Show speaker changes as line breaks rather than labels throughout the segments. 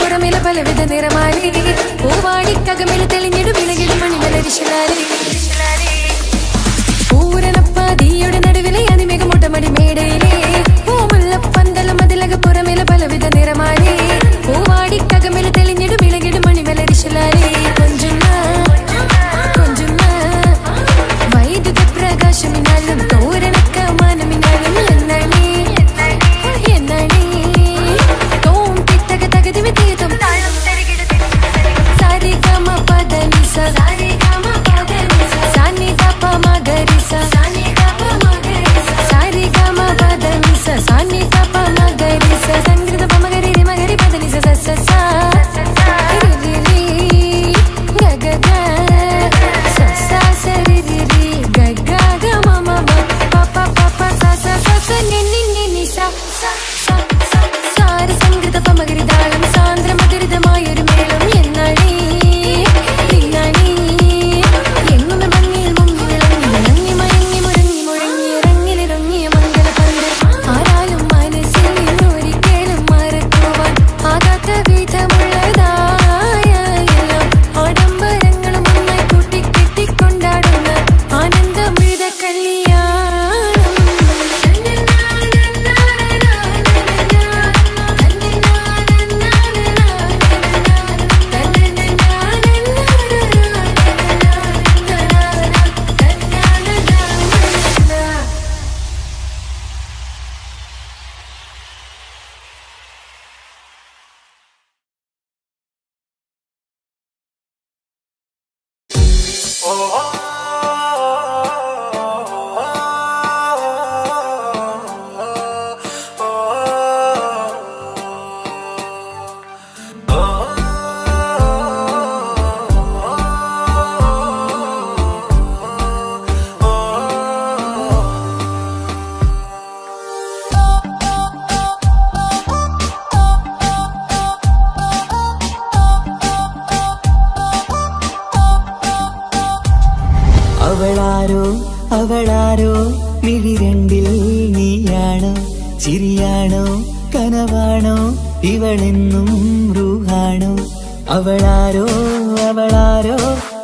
പുറമില പലവിധ നിറമാലി പൂവാടിക്കകമില തെളിഞ്ഞിടും വിളകിടും മണിമലരിശലാലി പൂരനപ്പാതിയുടെ നടുവിലെ അനിമിക മുട്ടമടി മേടയിലെ പൂമുല്ലപ്പന്തലും അതിലക പുറമില പലവിധ നിറമാലി പൂവാടിക്കകമില തെളിഞ്ഞിടും വിളകിടും മണിമലരിശലാലി കൊഞ്ചുന്ന കൊഞ്ചുന്ന വൈദ്യുത പ്രകാശമിനാലും തോരണക്ക മാനമിനാലും എന്നണി എന്നണി തോം തിത്തക തകതി വിതീതും സാരി ഗമ പദ നിസ സാരി ഗമ പദ നിസ സാനി ഗപ മഗരിസ സാനി ഗപ മഗരിസ സാരി ഗമ പദ നിസ സാനി ഗപ മഗരിസ സംഗീത പമഗരി രി മഗരി പദ നിസ സ സ രി രി ഗ ഗ ഗ സ സ സ രി രി രി ഗ ഗ ഗ മ മ മ പ പ പ പ സ സ സ സ നി നി നി നി സ സ സ സാരി സംഗീത പമഗരി താളം സാന്ദ്ര മധുരിതമായൊരു മേളം എന്നണി നിന്നണി എങ്ങുമെ മങ്ങിൽ മുങ്ങി വിളങ്ങി വിളങ്ങി മയങ്ങി മുഴങ്ങി മുഴങ്ങി ഇറങ്ങിലിറങ്ങിയ മംഗളപന്ത് ആരാലും മനസ്സിൽ നിന്നൊരിക്കലും മറക്കുവാൻ ആകാത്ത വിധമുള്ളതായ എല്ലാം ആഡംബരങ്ങളും ഒന്നായി കൂട്ടിക്കെട്ടിക്കൊണ്ടാടുന്ന ആനന്ദമൃത കല്യാണം
അവളാരോ അവളാരോ മിഴിരണ്ടിൽ നീയാണോ ചിരിയാണോ കനവാണോ ഇവളെന്നും റൂഹാണോ അവളാരോ അവളാരോ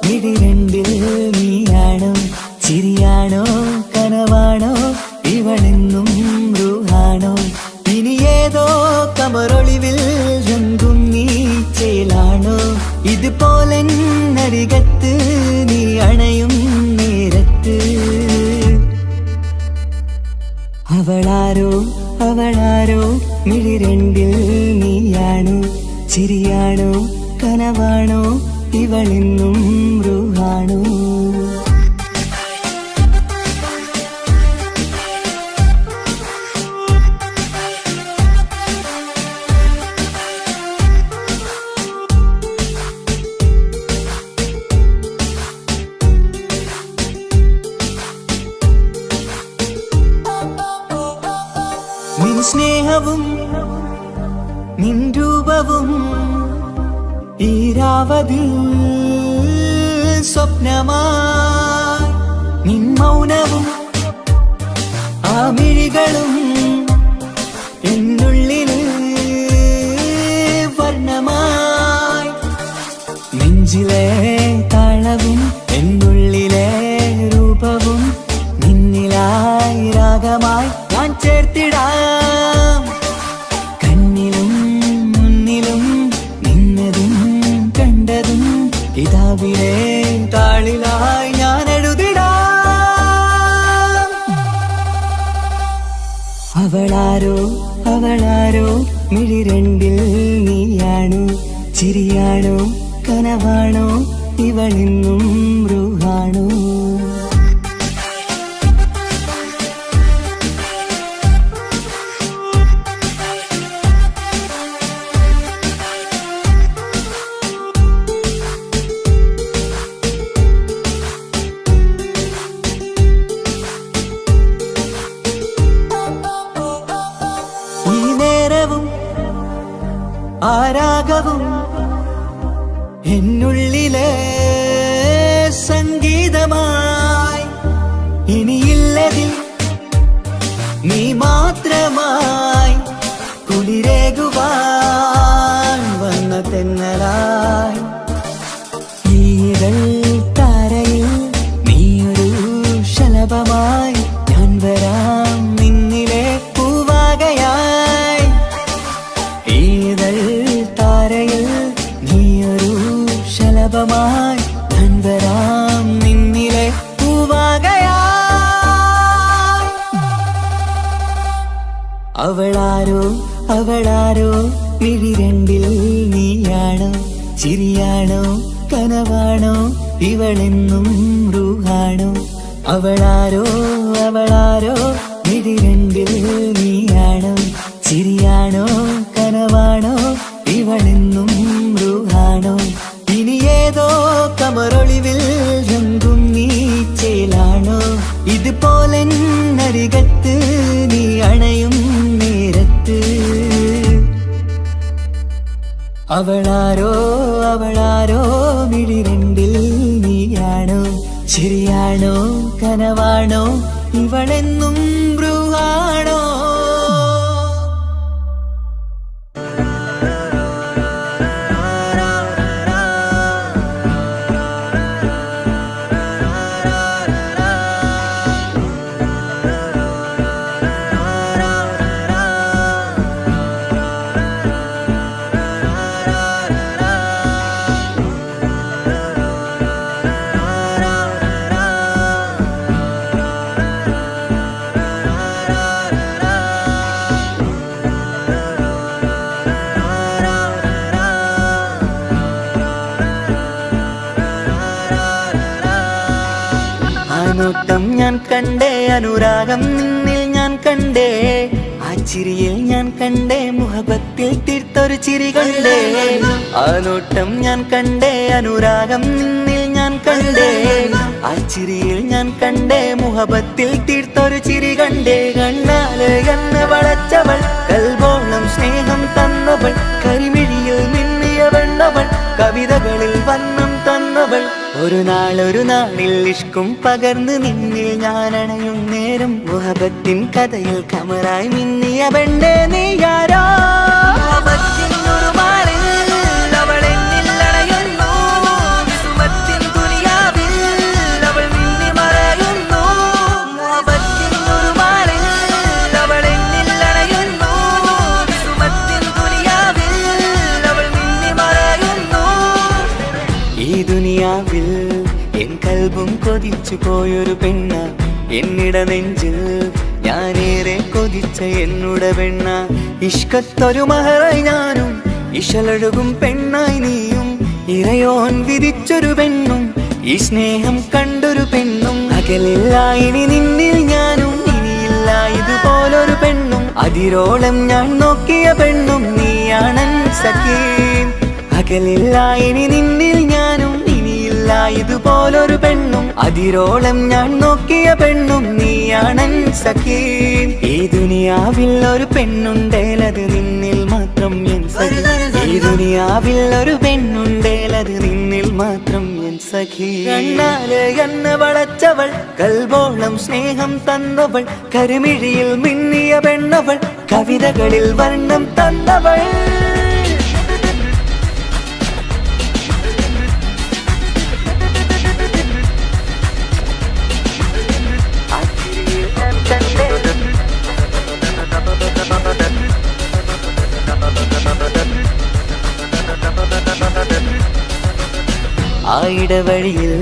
മിഴിരണ്ടിൽ നീയാണോ ചിരിയാണോ കനവാണോ ഇവളെന്നും റൂഹാണോ ഇനി ഏതോ കമറൊളിവിൽ രംഗും നീ ചേലാണോ ഇതുപോലെ നരികത്ത് നീ അണയും നേരത്ത് അവളാരോ അവളാരോ മിഴിരണ്ടിൽ നീയാണോ ചിരിയാണോ കനവാണോ ഇവളെന്നും റൂഹാണോ നിൻ സ്നേഹവും നിൻ രൂപവും ഈരാവതിൽ സ്വപ്നമായി നിൻ മൗനവും ആ മിഴികളും എന്നുള്ളിൽ വർണ്ണമായി നെഞ്ചിലെ താളവും എന്നുള്ളിലെ രൂപവും നിന്നിലായി രാഗമായി ഞാൻ ചേർത്തിടാം കണ്ണിലും മുന്നിലും നിന്നതും കണ്ടതും കിതാബിലെ താളിലായി ഞാൻ എഴുതിടാം അവളാരോ അവളാരോ മിഴിരണ്ടിൽ നീയാണോ ചിരിയാണോ കനവാണോ ഇവളെന്നും റൂഹാണോ ആരാഗവും എന്നുള്ളിലെ സംഗീതമായി ഇനിയില്ലതിൽ നീ മാത്രമായി കുളിരേകുവാൻ വന്ന അവളാരോ അവളാരോ മിഴിരണ്ടിൽ നീയാണോ ചിരിയാണോ കനവാണോ ഇവളെന്നും റൂഹാണോ അവളാരോ അവളാരോ മിഴിരണ്ടിൽ നീയാണോ ചിരിയാണോ കനവാണോ ഇവളെന്നും റൂഹാണോ ഇനി ഏതോ കമറൊളിവിൽ രംഗും നീ ചേലാണോ ഇതുപോലെ നരികത്ത് നീ അണയും നേരത്ത് അവളാരോ അവളാരോ മിഴിരണ്ടിൽ നീയാണോ ശരിയാണോ കനവാണോ ഇവളെന്നും ബ്രൂഹാണോ നോട്ടം ഞാൻ കണ്ടേ അനുരാഗം നിന്നിൽ ഞാൻ കണ്ടേ ആ ചിരിയിൽ ഞാൻ കണ്ടേ മുഹബത്തിൽ തീർത്തൊരു ചിരി കണ്ടേ ആ നോട്ടം ഞാൻ കണ്ടേ അനുരാഗം നിന്നിൽ ഞാൻ കണ്ടേ ആ ചിരിയിൽ ഞാൻ കണ്ടേ മുഹബത്തിൽ തീർത്തൊരു ചിരി കണ്ടേ കണ്ണാല് എന്നെ വളച്ചവൾ കൽബോളം സ്നേഹം തന്നവൾ കരിമിഴിയിൽ മിന്നിയ വെണ്ണവൾ കവിതകളിൽ വന്നം തന്നവൾ ഒരു നാളിൽ ഇഷ്കും പകർന്ന് നിന്നിൽ ഞാൻ അണയും നേരം മുഹബത്തിൻ കഥയിൽ കമറായി മിന്നിയ പെണ്ണേ നീയാരോ ഈ ദുനിയാവിൽ എൻ കൽബും കൊതിച്ചു പോയൊരു പെണ്ണ എന്നിട നെഞ്ചിൽ ഞാനേറെ കൊതിച്ച എന്നുട പെണ്ണ ഇഷ്കത്തൊരു മഹറായി ഞാനും ഇശലൊഴുകും പെണ്ണായി നീയും ഇറയോൻ വിധിച്ചൊരു പെണ്ണും ഈ സ്നേഹം കണ്ടൊരു പെണ്ണും അകലില്ല ഇനി നിന്നിൽ ഞാനും ഇനിയില്ല ഇതുപോലൊരു പെണ്ണും അതിരോളം ഞാൻ നോക്കിയ പെണ്ണും നീയാണൻ സഖീ അകലില്ല ഇനി നിന്നിൽ ഞാനും ഇനിയില്ല ഇതുപോലൊരു പെണ്ണും അതിരോളം ഞാൻ നോക്കിയ പെണ്ണും നീയാണൻ സഖീ ഈ ദുനിയാവിൽ ഒരു പെണ്ണുണ്ടേലത് നിന്നിൽ മാത്രം എൻ സഖി ഈ ദുനിയാവിൽ ഒരു പെണ്ണുണ്ടേലത് നിന്നിൽ മാത്രം എൻ സഖി കണ്ണാല് എന്നെ വളച്ചവൾ കൽബോളം സ്നേഹം തന്നവൾ കരിമിഴിയിൽ മിന്നിയ പെണ്ണവൾ കവിതകളിൽ വർണ്ണം തന്നവൾ ആ ഇടവഴിയിൽ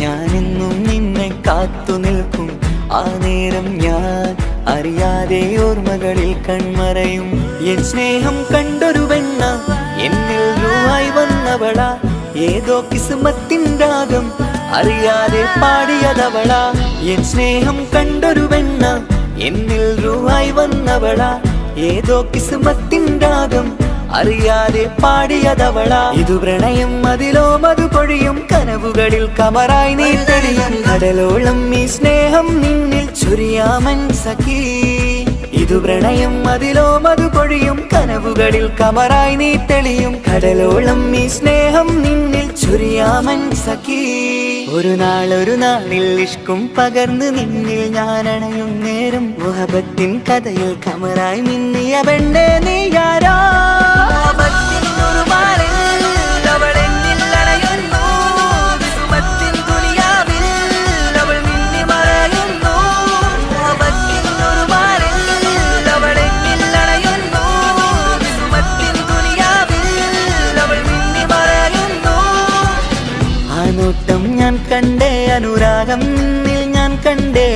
ഞാനെന്നും നിന്നെ കാത്തു നിൽക്കും ആ നേരം ഞാൻ അറിയാതെ ഓർമ്മകളിൽ കൺമറയും എൻ സ്നേഹം കണ്ടൊരു വെണ്ണ എന്നിൽ രൂപായി വന്നവള ഏതോ കിസ്മത്തിൻ രാഗം അറിയാതെ പാടിയതവള എൻ സ്നേഹം കണ്ടൊരു വെണ്ണ എന്നിൽ രൂപായി വന്നവള ഏതോ കിസ്മത്തിൻ രാഗം അറിയാതെ പാടിയതവള ഇതു പ്രണയം അതിലോ മധു പൊഴിയും കനവുകളിൽ കമറായി നീ തെളിയും കടലോളം ഈ സ്നേഹം നിന്നിൽ ചൊരിയാമൻ സഖീ ഇതു പ്രണയം അതിലോ മധു പൊഴിയും കനവുകളിൽ കമറായി നീ തെളിയും കടലോളം ഈ സ്നേഹം നിന്നിൽ ചൊരിയാമൻ സഖീ ഒരു നാളിൽ ഇഷ്കും പകർന്ന് നിന്നിൽ ഞാൻ അണയും നേരം മുഹബത്തിൻ കഥയിൽ കമറായി മിന്നിയ പെണ്ണേ നീയാരോ നോട്ടം ഞാൻ കണ്ടേ അനുരാഗം നിന്നിൽ ഞാൻ കണ്ടേ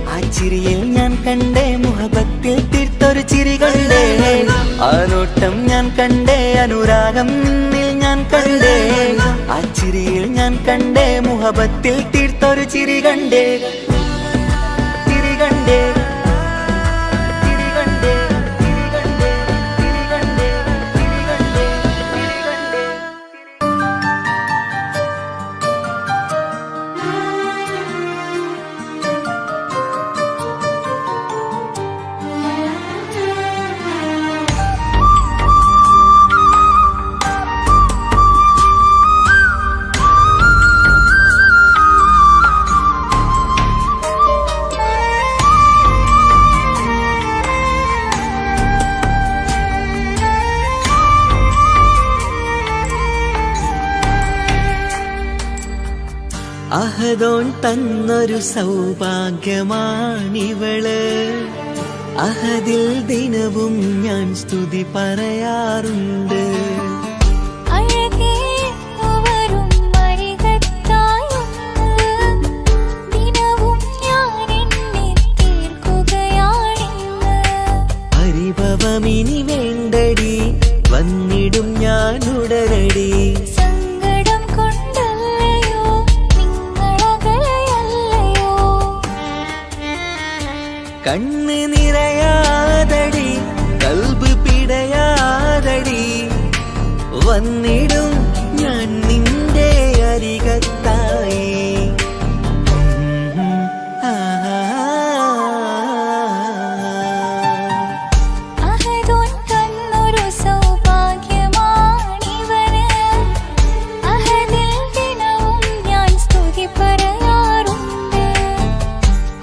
ആ ചിരിയിൽ ഞാൻ കണ്ടേ മുഹബത്തിൽ തീർത്ത തീർത്തൊരു ചിരി കണ്ടേ. ആ നോട്ടം ഞാൻ കണ്ടേ, അനുരാഗം നിന്നിൽ ഞാൻ കണ്ടേ, ആ ചിരിയിൽ ഞാൻ കണ്ടേ, മുഹബത്തിൽ തീർത്തൊരു ചിരി കണ്ടേ, ചിരി കണ്ടേ, ചിരി കണ്ടേ, ചിരി കണ്ടേ, ചിരി കണ്ടേ, ചിരി കണ്ടേ, ചിരി കണ്ടേ. അഹദോൻ തന്നൊരു സൗഭാഗ്യമാണിവള്, അഹദിൽ ദിനവും ഞാൻ സ്തുതി പറയാറുണ്ട്. പരിഭവമിനി വേണ്ടടി, വന്നിടും ഞാൻ ഉടനടി. കണ്ണ് നിറയാതടി, കൽബ് പിടയാതടി, വന്നിടും ഞാൻ നിന്റെ അരികത്തായി.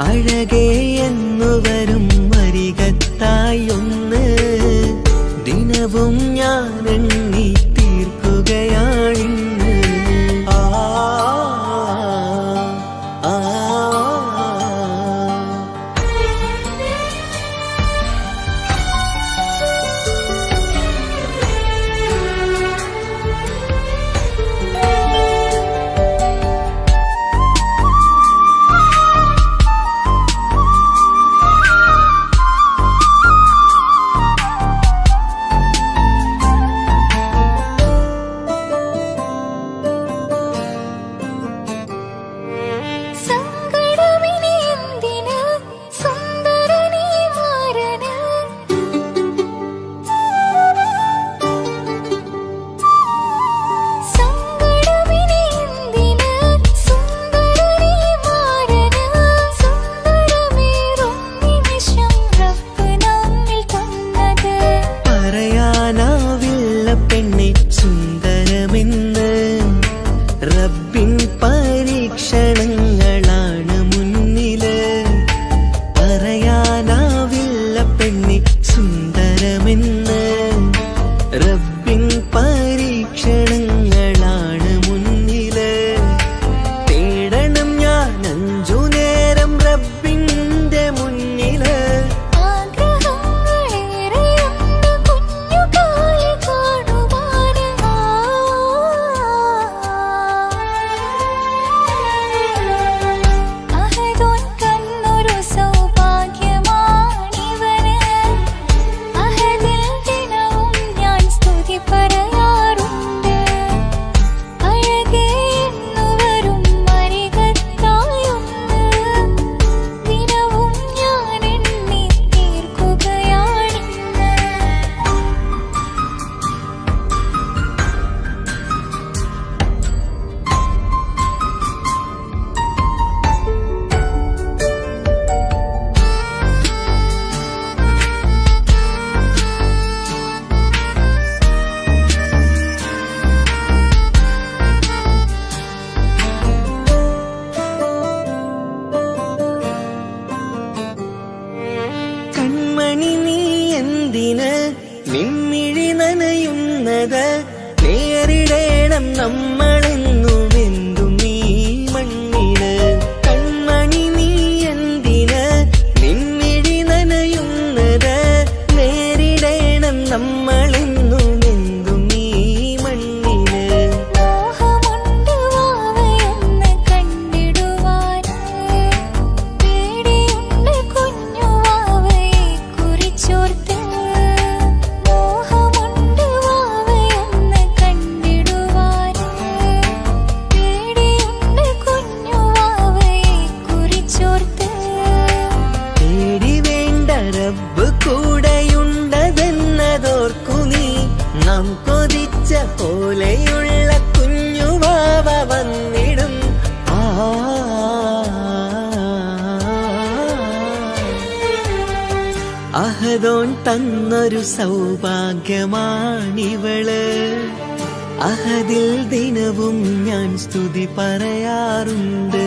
അഴകേ എന്നു വരും അരികത്തായി ഒന്ന്, ദിനവും ഞാൻ എണ്ണി തീർക്കുകയാണിന്ന്. ആ ആ പെണ്ണെ സുന്ദരമെന്ന്, റബ്ബിൻ പരീക്ഷണങ്ങളാണ് മുന്നില്. പറയാനാവില്ല പെണ്ണെ സുന്ദരമെന്ന്, റബ്ബിൻ പരീക്ഷണങ്ങളാണ് മുന്നില്. തേടണം ഞാൻ 5 നേരം റബ്ബിന്റെ മുന്നില്. നിൻമിഴി നനയുന്നത് നേരിടേണം നമ്മളെന്നും എന്തും നീ മണ്ണില്. കൺമണി നീ എന്തിന് നിൻമിഴി നനയുന്നത് നേരിടേണം നമ്മളെന്നും എന്തും നീ മണ്ണില്.
പേടിയുണ്ട് കുഞ്ഞുവാവയെ കുറിച്ചോർ
അഹദോൻ തന്നൊരു സൗഭാഗ്യമാണിവള്. അഹദിൽ ദിനവും ഞാൻ സ്തുതി പറയാറുണ്ട്.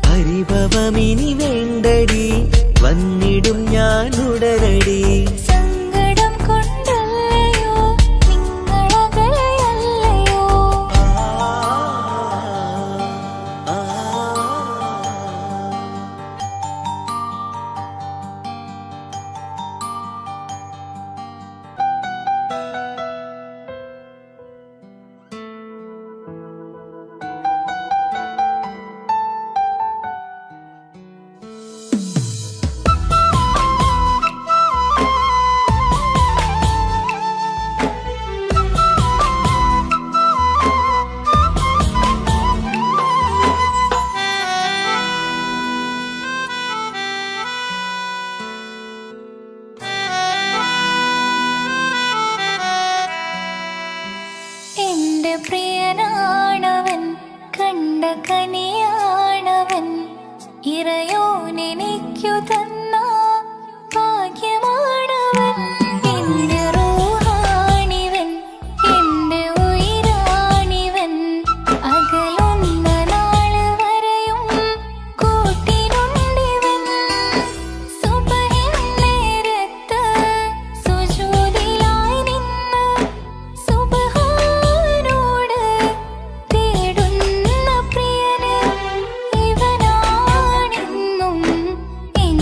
പരിഭവമിനി വേണ്ടടി, വന്നിടും ഞാൻ ഉടനടി.
സങ്കടം കൊണ്ടല്ലയോ നിങ്ങളകലയല്ലയോ. എന്റെ പ്രിയനാണവൻ, കണ്ട കനിയാണവൻ, ഇറയോനെനിക്കു തന്ന ഭാഗ്യമാണവൻ. എന്റെ റൂഹാണിവൻ, എന്റെ ഉയിരാണിവൻ, അകലുന്ന നാള് വരെയും കൂട്ടിനുണ്ടിവൻ. സുബഹിൻ നേരത്ത് സുജൂദിലായി നിന്ന് സുബ്ഹാനോട് തേടുന്ന പ്രിയന് ഇവനാണെന്നും എൻ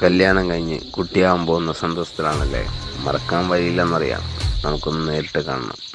കല്യാണം കഴിഞ്ഞ് കുട്ടിയാവാൻ പോകുന്ന സന്തോഷത്തിലാണല്ലേ? മറക്കാൻ വഴിയില്ലെന്നറിയാം. നമുക്കൊന്ന് നേരിട്ട് കാണണം.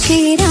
ശ്രീരാ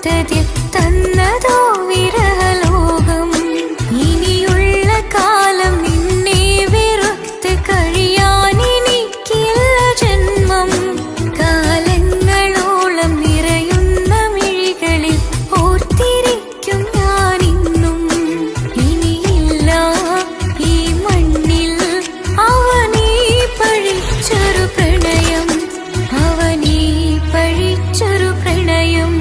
പകുത്തതിൽ തന്നതോ വിരഹലോകം. ഇനിയുള്ള കാലം നിന്നെ വെറുത്ത് കഴിയാൻ എനിക്കില്ല ജന്മം. കാലങ്ങളോളം നിറയുന്ന മിഴികളിൽ ഓർത്തിരിക്കും ഞാനിന്നും. ഇനിയില്ല ഈ മണ്ണിൽ അവനീ പഴിച്ചൊരു പ്രണയം, അവനീ പഴിച്ചൊരു പ്രണയം.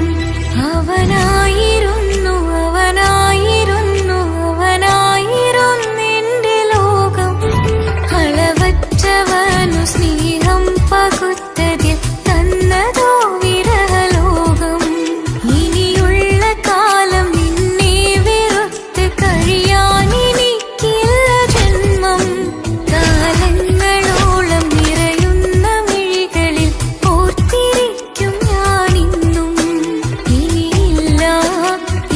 അവനായിരുന്നു അവനായിരുന്നു അവനായിരുന്നെന്റെ ലോകം. അളവറ്റവനു സ്നേഹം പകുത്തതിൽ തന്നതോ വിരഹലോകം. ഇനിയുള്ള കാലം നിന്നെ വെറുത്ത് കഴിയാൻ എനിക്കില്ല ജന്മം. കാലങ്ങളോളം നിറയുന്ന മിഴികളിൽ ഓർത്തിരിക്കും ഞാനിന്നും. ഇനിയില്ല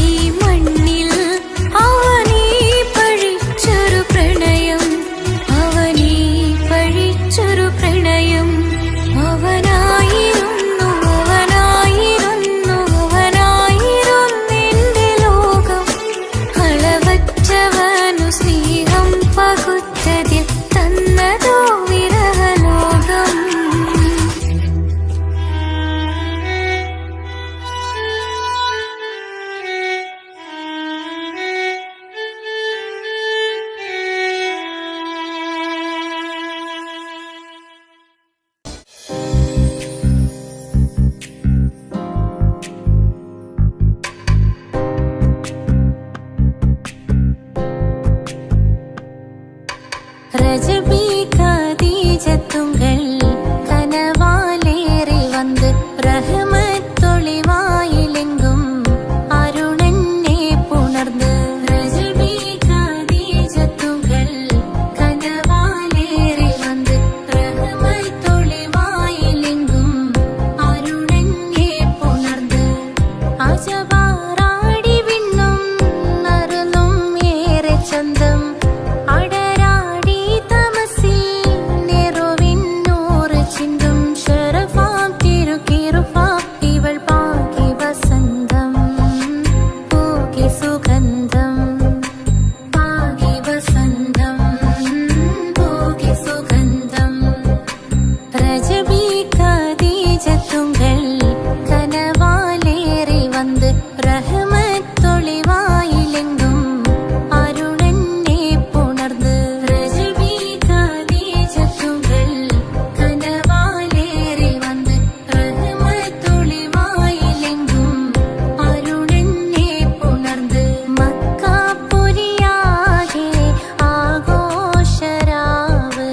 ഈ മണ്ണിൽ അവനീ പഴിച്ചൊരു പ്രണയം, അവനീ പഴിച്ചൊരു പ്രണയം. അവനായിരുന്നു അവനായിരുന്നു അവനായിരുന്നെന്റെ ലോകം. അളവറ്റവനു സ്നേഹം പകുത്തതിൽ തന്നതോ വിരഹലോകം. ரஜபி கதீஜத்துங்கள் கனவாலேறி வந்து ரஹமத்தொளிவாயிலெங்கும் அருணன்னே புணர்ந்து. ரஜபி கதீஜத்துங்கள் கனவாலேறி வந்து ரஹமத்தொளிவாயிலெங்கும் அருணன்னே புணர்ந்து. അജവാറാടി വിണ്ണും നറുന്നും ഏറെ ചന്തം. അടരാടി തമസിൽ നെറുവിന്നൂറ് ചിന്തും. ശരഫാം തിരുക്കിറുഫാം ഇവൾ പാകി വസന്തം, പൂകി സുഗന്ധം. പാകി വസന്തം, പൂകി സുഗന്ധം. രജബി കദീജത്തുങ്ങൾ കനവാലേറി வந்து ரஹமத்தொளிவாயிலெங்கும் அருணன்னே புணர்ந்து. ரஜபி கதீஜத்துங்கள் கனவாலேறி வந்து ரஹமத்தொளிவாயிலெங்கும் அருணன்னே புணர்ந்து. മക്കാപുരിയാകെ ആഘോഷരാവ്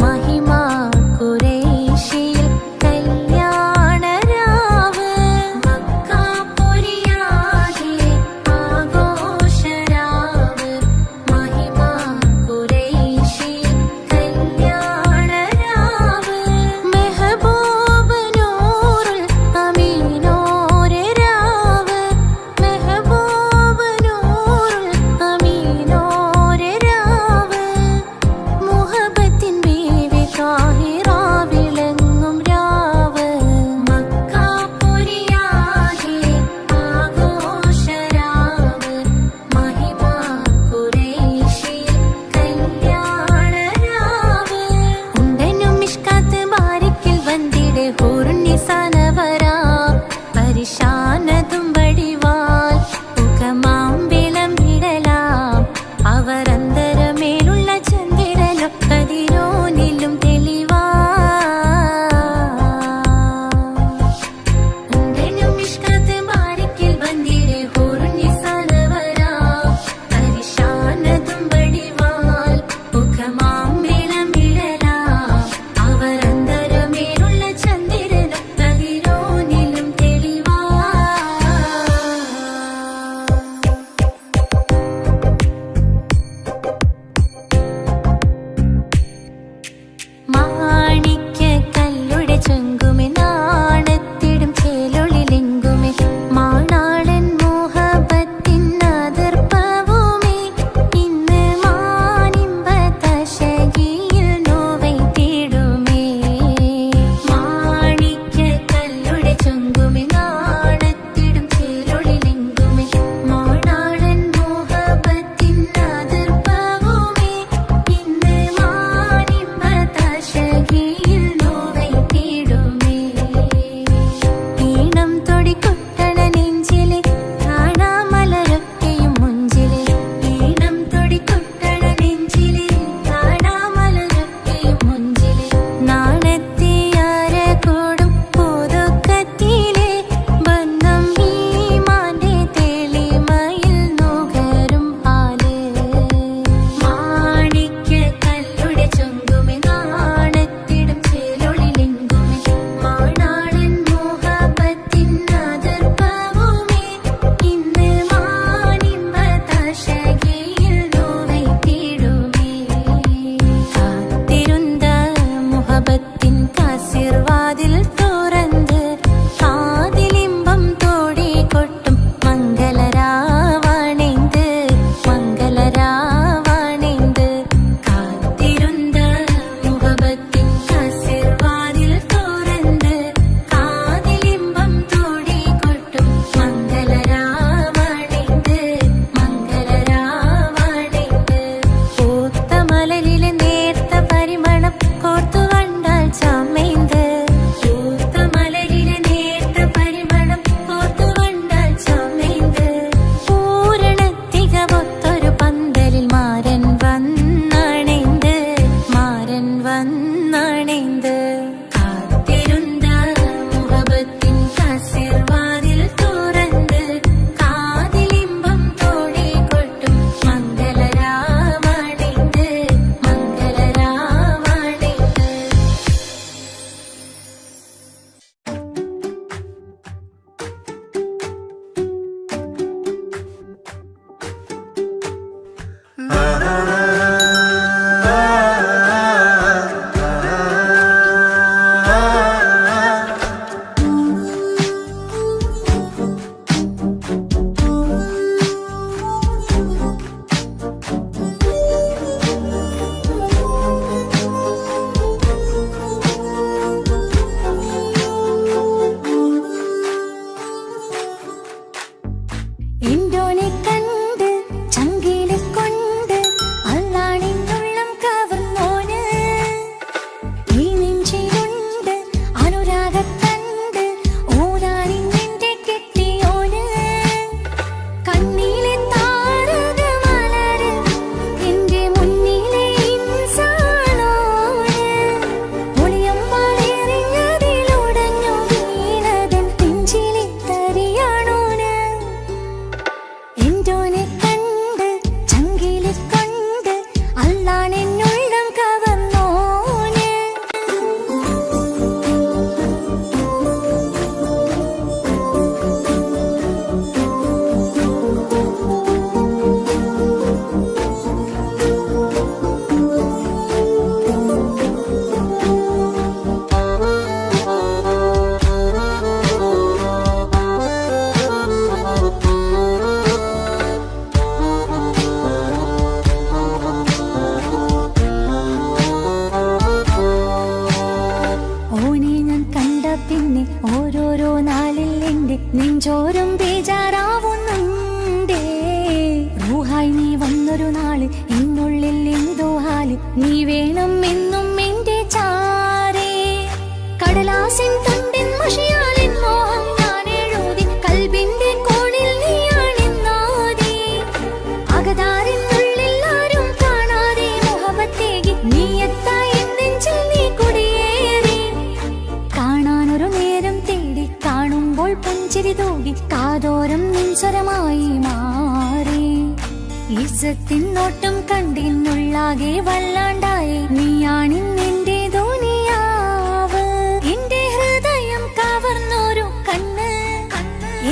മഹിമാ ഖുറൈശിയിൽ കല്യാണരാവ്. മക്കാപുരിയാകെ ആഘോഷരാവ് മഹിമാ ഖുറൈശിയിൽ കല്യാണരാവ്. മെഹബൂബ് നൂറുൽ അമീനോരെ രാവ്. മെഹബൂബ് നൂറുൽ അമീനോരെ രാവ്. മുഹബത്തിൻ ബീവി താഹിറ വിളങ്ങും രാവ്. മക്കാപുരിയാകെ ആഘോഷരാവ് മഹിമാ ഖുറൈശിയിൽ കല്യാണരാവ്. ഉണ്ടനും മിഷ്കാത്ത് ബാരിക്കിൽ വന്നിടെ ഹൂറുന്നിസാനവരാ. പരിശാനതും വടിവാൽ മുഖമാം വിളമ്പിടലാം. അവരന്തരമേലുള്ള ചന്ദ്രനോ കതിരോനിലും തെളിവാ. ഉണ്ടനും മിഷ്കാത്ത് ബാരിക്കിൽ വന്നിടെ ഹൂറുന്നിസാനവരാ. പരിശാനതും വടിവാൽ മുഖമാം വിളമ്പിടലാം. അവരന്തരമേലുള്ള ചന്ദ്രനോ കതിരോനിലും തെളിവാ. തോറും ബേജാറാവുന്നുണ്ടേ. റൂഹായി നീ വന്നൊരു നാള് എന്നുള്ളിൽ എന്തോ ഹാല്. നീ വേണം എന്നും എന്റെ ചാരേ. കടലാസിൻ തണ്ടിൻ മഷിയാലിൻ മോഹം ഞാൻ എഴുതി. കൽബിന്റെ കോണിൽ നീയാണെന്നാതി. അകതാരിനുള്ളിൽ ആരും കാണാതെ മുഹബത്തേകി നീയത്തായി നെഞ്ചിൽ നീ കുടിയേറി. കാണാനൊരു നേരം തേടി കാണുമ്പോൾ പുഞ്ചിരി തൂകി കാതോരം നിൻസ്വരമായി മാറി. ഇസ്സത്തിൻ നോട്ടം കണ്ടിന്നുള്ളാകെ വല്ലാണ്ടായി. നീയാണിന്നെന്റെ ദുനിയാവ്. എന്റെ ഹൃദയം കവർന്നൊരു കണ്ണ്,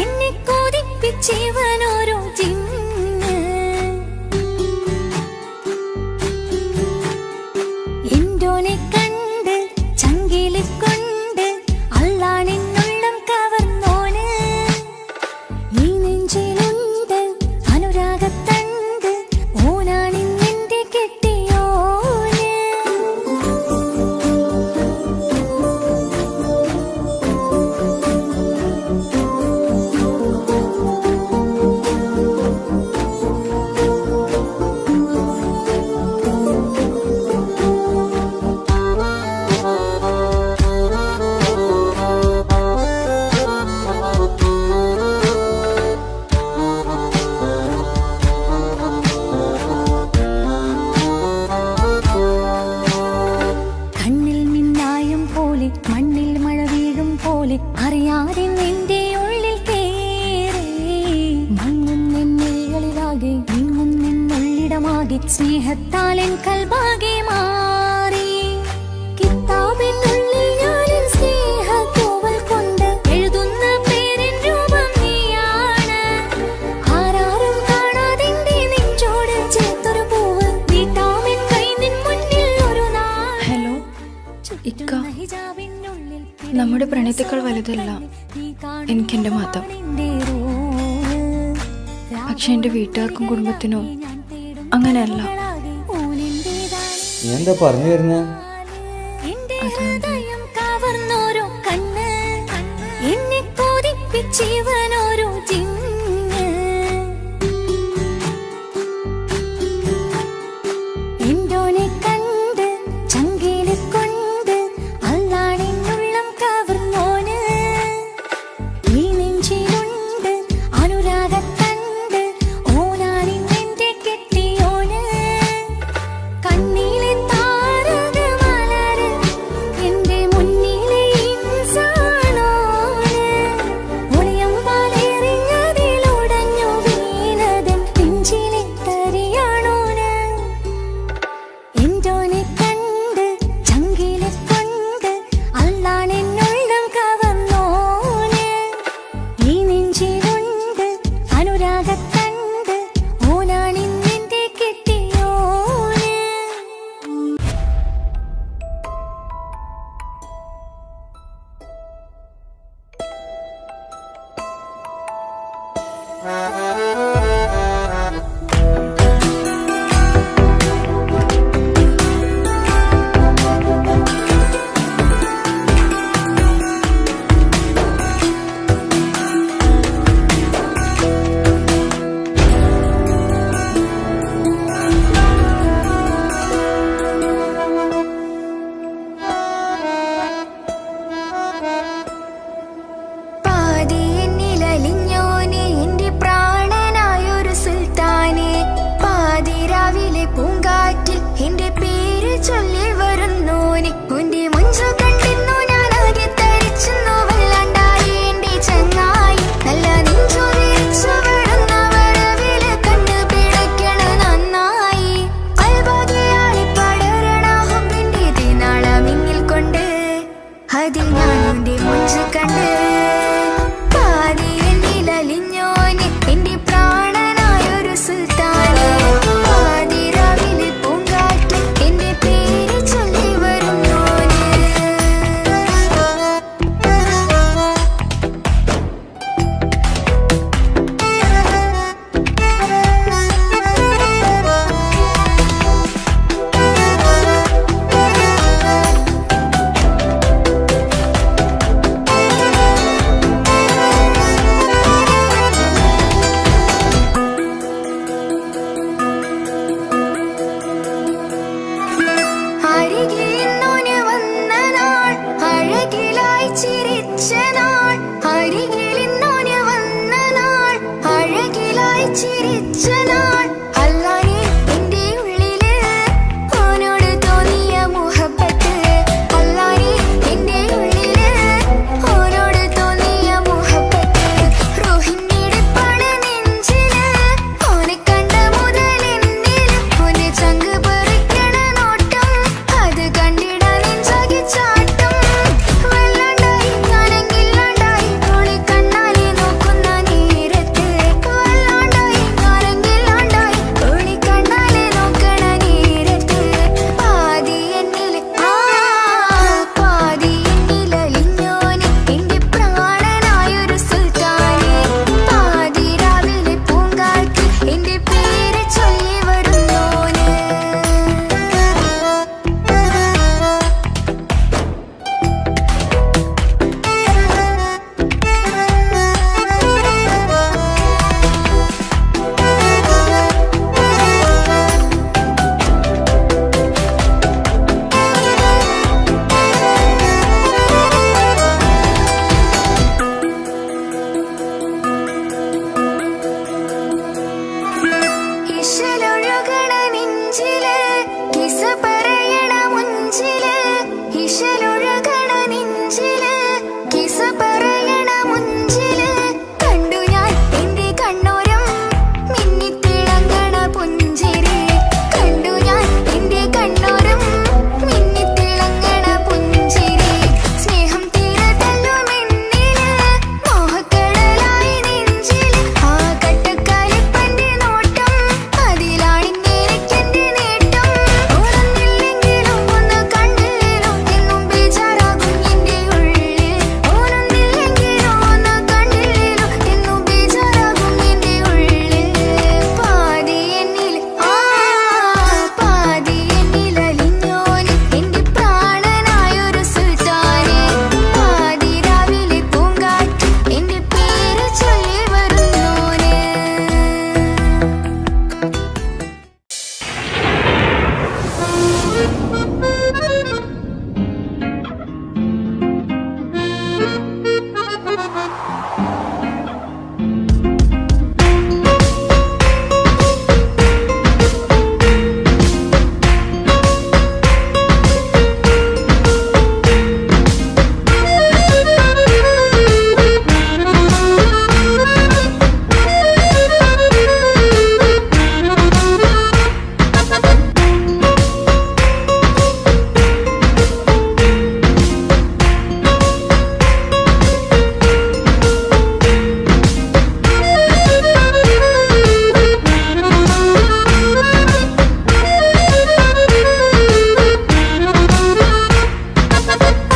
എന്നെ കൊതിപ്പിച്ചിവനൊരു ജിന്ന്. എന്തോനെ കണ്ട് ചങ്കില് കൊണ്ട് അല്ലാണെന്നുള്ളം കവർന്നോന്. ഈ നെഞ്ചിലുണ്ട് അനുരാഗത്തണ്ട്, ഓനാണിന്നെന്റെ കെട്ടിയോന്. കണ്ണിൽ മിന്നായം പോലെ മണ്ണിൽ മഴ വീഴും പോലെ അറിയാതെ നിന്റെ ഉള്ളിൽ കേറി. മങ്ങുന്നെന്നുള്ളിലാകെ നീങ്ങുന്നെന്നുള്ളിടമാകെ സ്നേഹത്താൽ എൻ കൽബാകെ മാറി. കിതാബിനുള്ളിൽ ഞാനെൻ സ്നേഹത്തൂവൽ കൊണ്ട് എഴുതുന്ന പേരിൻ രൂപം നീയാണ്. ആരാരും കാണാതെന്റെ നെഞ്ചോട് ചേർത്തൊരു പൂവ് നീട്ടാമെൻ കൈ നിൻ മുന്നിൽ ഒരു നാൾ.
ഹലോ ഇക്ക, നമ്മുടെ പ്രണയത്തേക്കാൾ വലുതല്ല എനിക്കെന്റെ മതം. പക്ഷെ എന്റെ വീട്ടുകാർക്കും കുടുംബത്തിനോ അങ്ങനെയല്ല.
നീ എന്താ പറഞ്ഞു വരുന്നേ?
കവർന്നോരോ കണ്ണ്, എന്നെ കൊതിപ്പിച്ചിവനൊരു ജിന്ന്. എന്തോനെ കണ്ട് ചങ്കില് കൊണ്ട് അല്ലാണെന്നുള്ളം കവർന്നോന്. ഈ നെഞ്ചിലുണ്ട് അനുരാഗത്തണ്ട്, ഓനാണിന്നെന്റെ കെട്ടിയോന്. കണ്ണിലെ താരകമലര് എന്റെ മുന്നിലെ ഇൻസാണോന്. ഒളിയം പാലെറിഞ്ഞതിലുടഞ്ഞു വീണതൻ നെഞ്ചിലെ തരിയാണോന്. എന്തോനെ കണ്ട് ചങ്കില് കൊണ്ട് അല്ലാണെന്നുള്ളം കവർന്നോന്. ഈ നെഞ്ചിലുണ്ട് അനുരാഗത്തണ്ട്, ഓനാണിന്നെന്റെ കെട്ടിയോന്. പാതി എന്നിലലിഞ്ഞോനെ എന്റെ പ്രാണനായ ചിരിച്ച നാൾ അല്ലാനെ എന്റെ ഉള്ളില് ഓനോട് തോന്നിയ മുഹബത്ത് അല്ലാനെ എന്റെ ഉള്ളില് ഓനോട് തോന്നിയ മുഹബത്ത് റോഹിണിയുടെ പണ നെഞ്ചില് ഓനെ കണ്ട മുതൽ എന്നില് ഓനെ ചങ്ക് പറിക്കണ നോട്ടം അത് കണ്ടിട നെഞ്ചാകി ചാട്ടം വല്ലാണ്ടായി ഞാനെങ്കില്ലാണ്ടായി ഓളെ കണ്ണാലെ നോക്കുന്ന നേരത്ത് വല്ലാണ്ടായി ഞാനെങ്കില്ലാണ്ടായി ഓളെ കണ്ണാലെ നോക്കണ നേരത്ത് പാതി എന്നില് പാതി എന്നിലലിഞ്ഞോന് എന്റെ പ്രാണനായൊരു സുൽത്താനെ പാതി രാവിലെ പൂങ്കാറ്റ് എന്റെ പേര് ചൊല്ലി വരുന്നോന് ഇശലൊഴുകണ നെഞ്ചില് കിസ പറയണ മുഞ്ചില് ഇശലൊഴുകണ നെഞ്ചില് കിസ പറയണ മുഞ്ചില് കണ്ടു ഞാൻ എന്റെ കണ്ണോരം മിന്നിത്തിളങ്ങണ പുഞ്ചിരി കണ്ടു ഞാൻ എന്റെ കണ്ണോരം മിന്നിത്തിളങ്ങണ പുഞ്ചിരി സ്നേഹം തീരതല്ലും എന്നില് മോഹക്കടലായി നെഞ്ചില് ആ കട്ടക്കാലിപ്പന്റെ നോട്ടം അതിലാണിന്നെനിക്കെന്റെ നേട്ടം ഓനൊന്നില്ലെങ്കിലും ഒന്ന് കണ്ടില്ലേലും എന്നും ബേജാറാകും എന്റെ ഉള്ളിൽ ഓനൊന്നില്ലെങ്കിലും ഒന്ന് കണ്ടില്ലേലും എന്നും ബേജാറാകും എന്റെ ഉള്ളിൽ പാതി എന്നിൽ പാതി എന്നിലലിഞ്ഞോന് എന്റെ പ്രാണനായൊരു സുൽത്താനെ പാതി രാവിലെ പൂങ്കാറ്റ് എന്റെ പേര് ചൊല്ലി വരുന്നോന്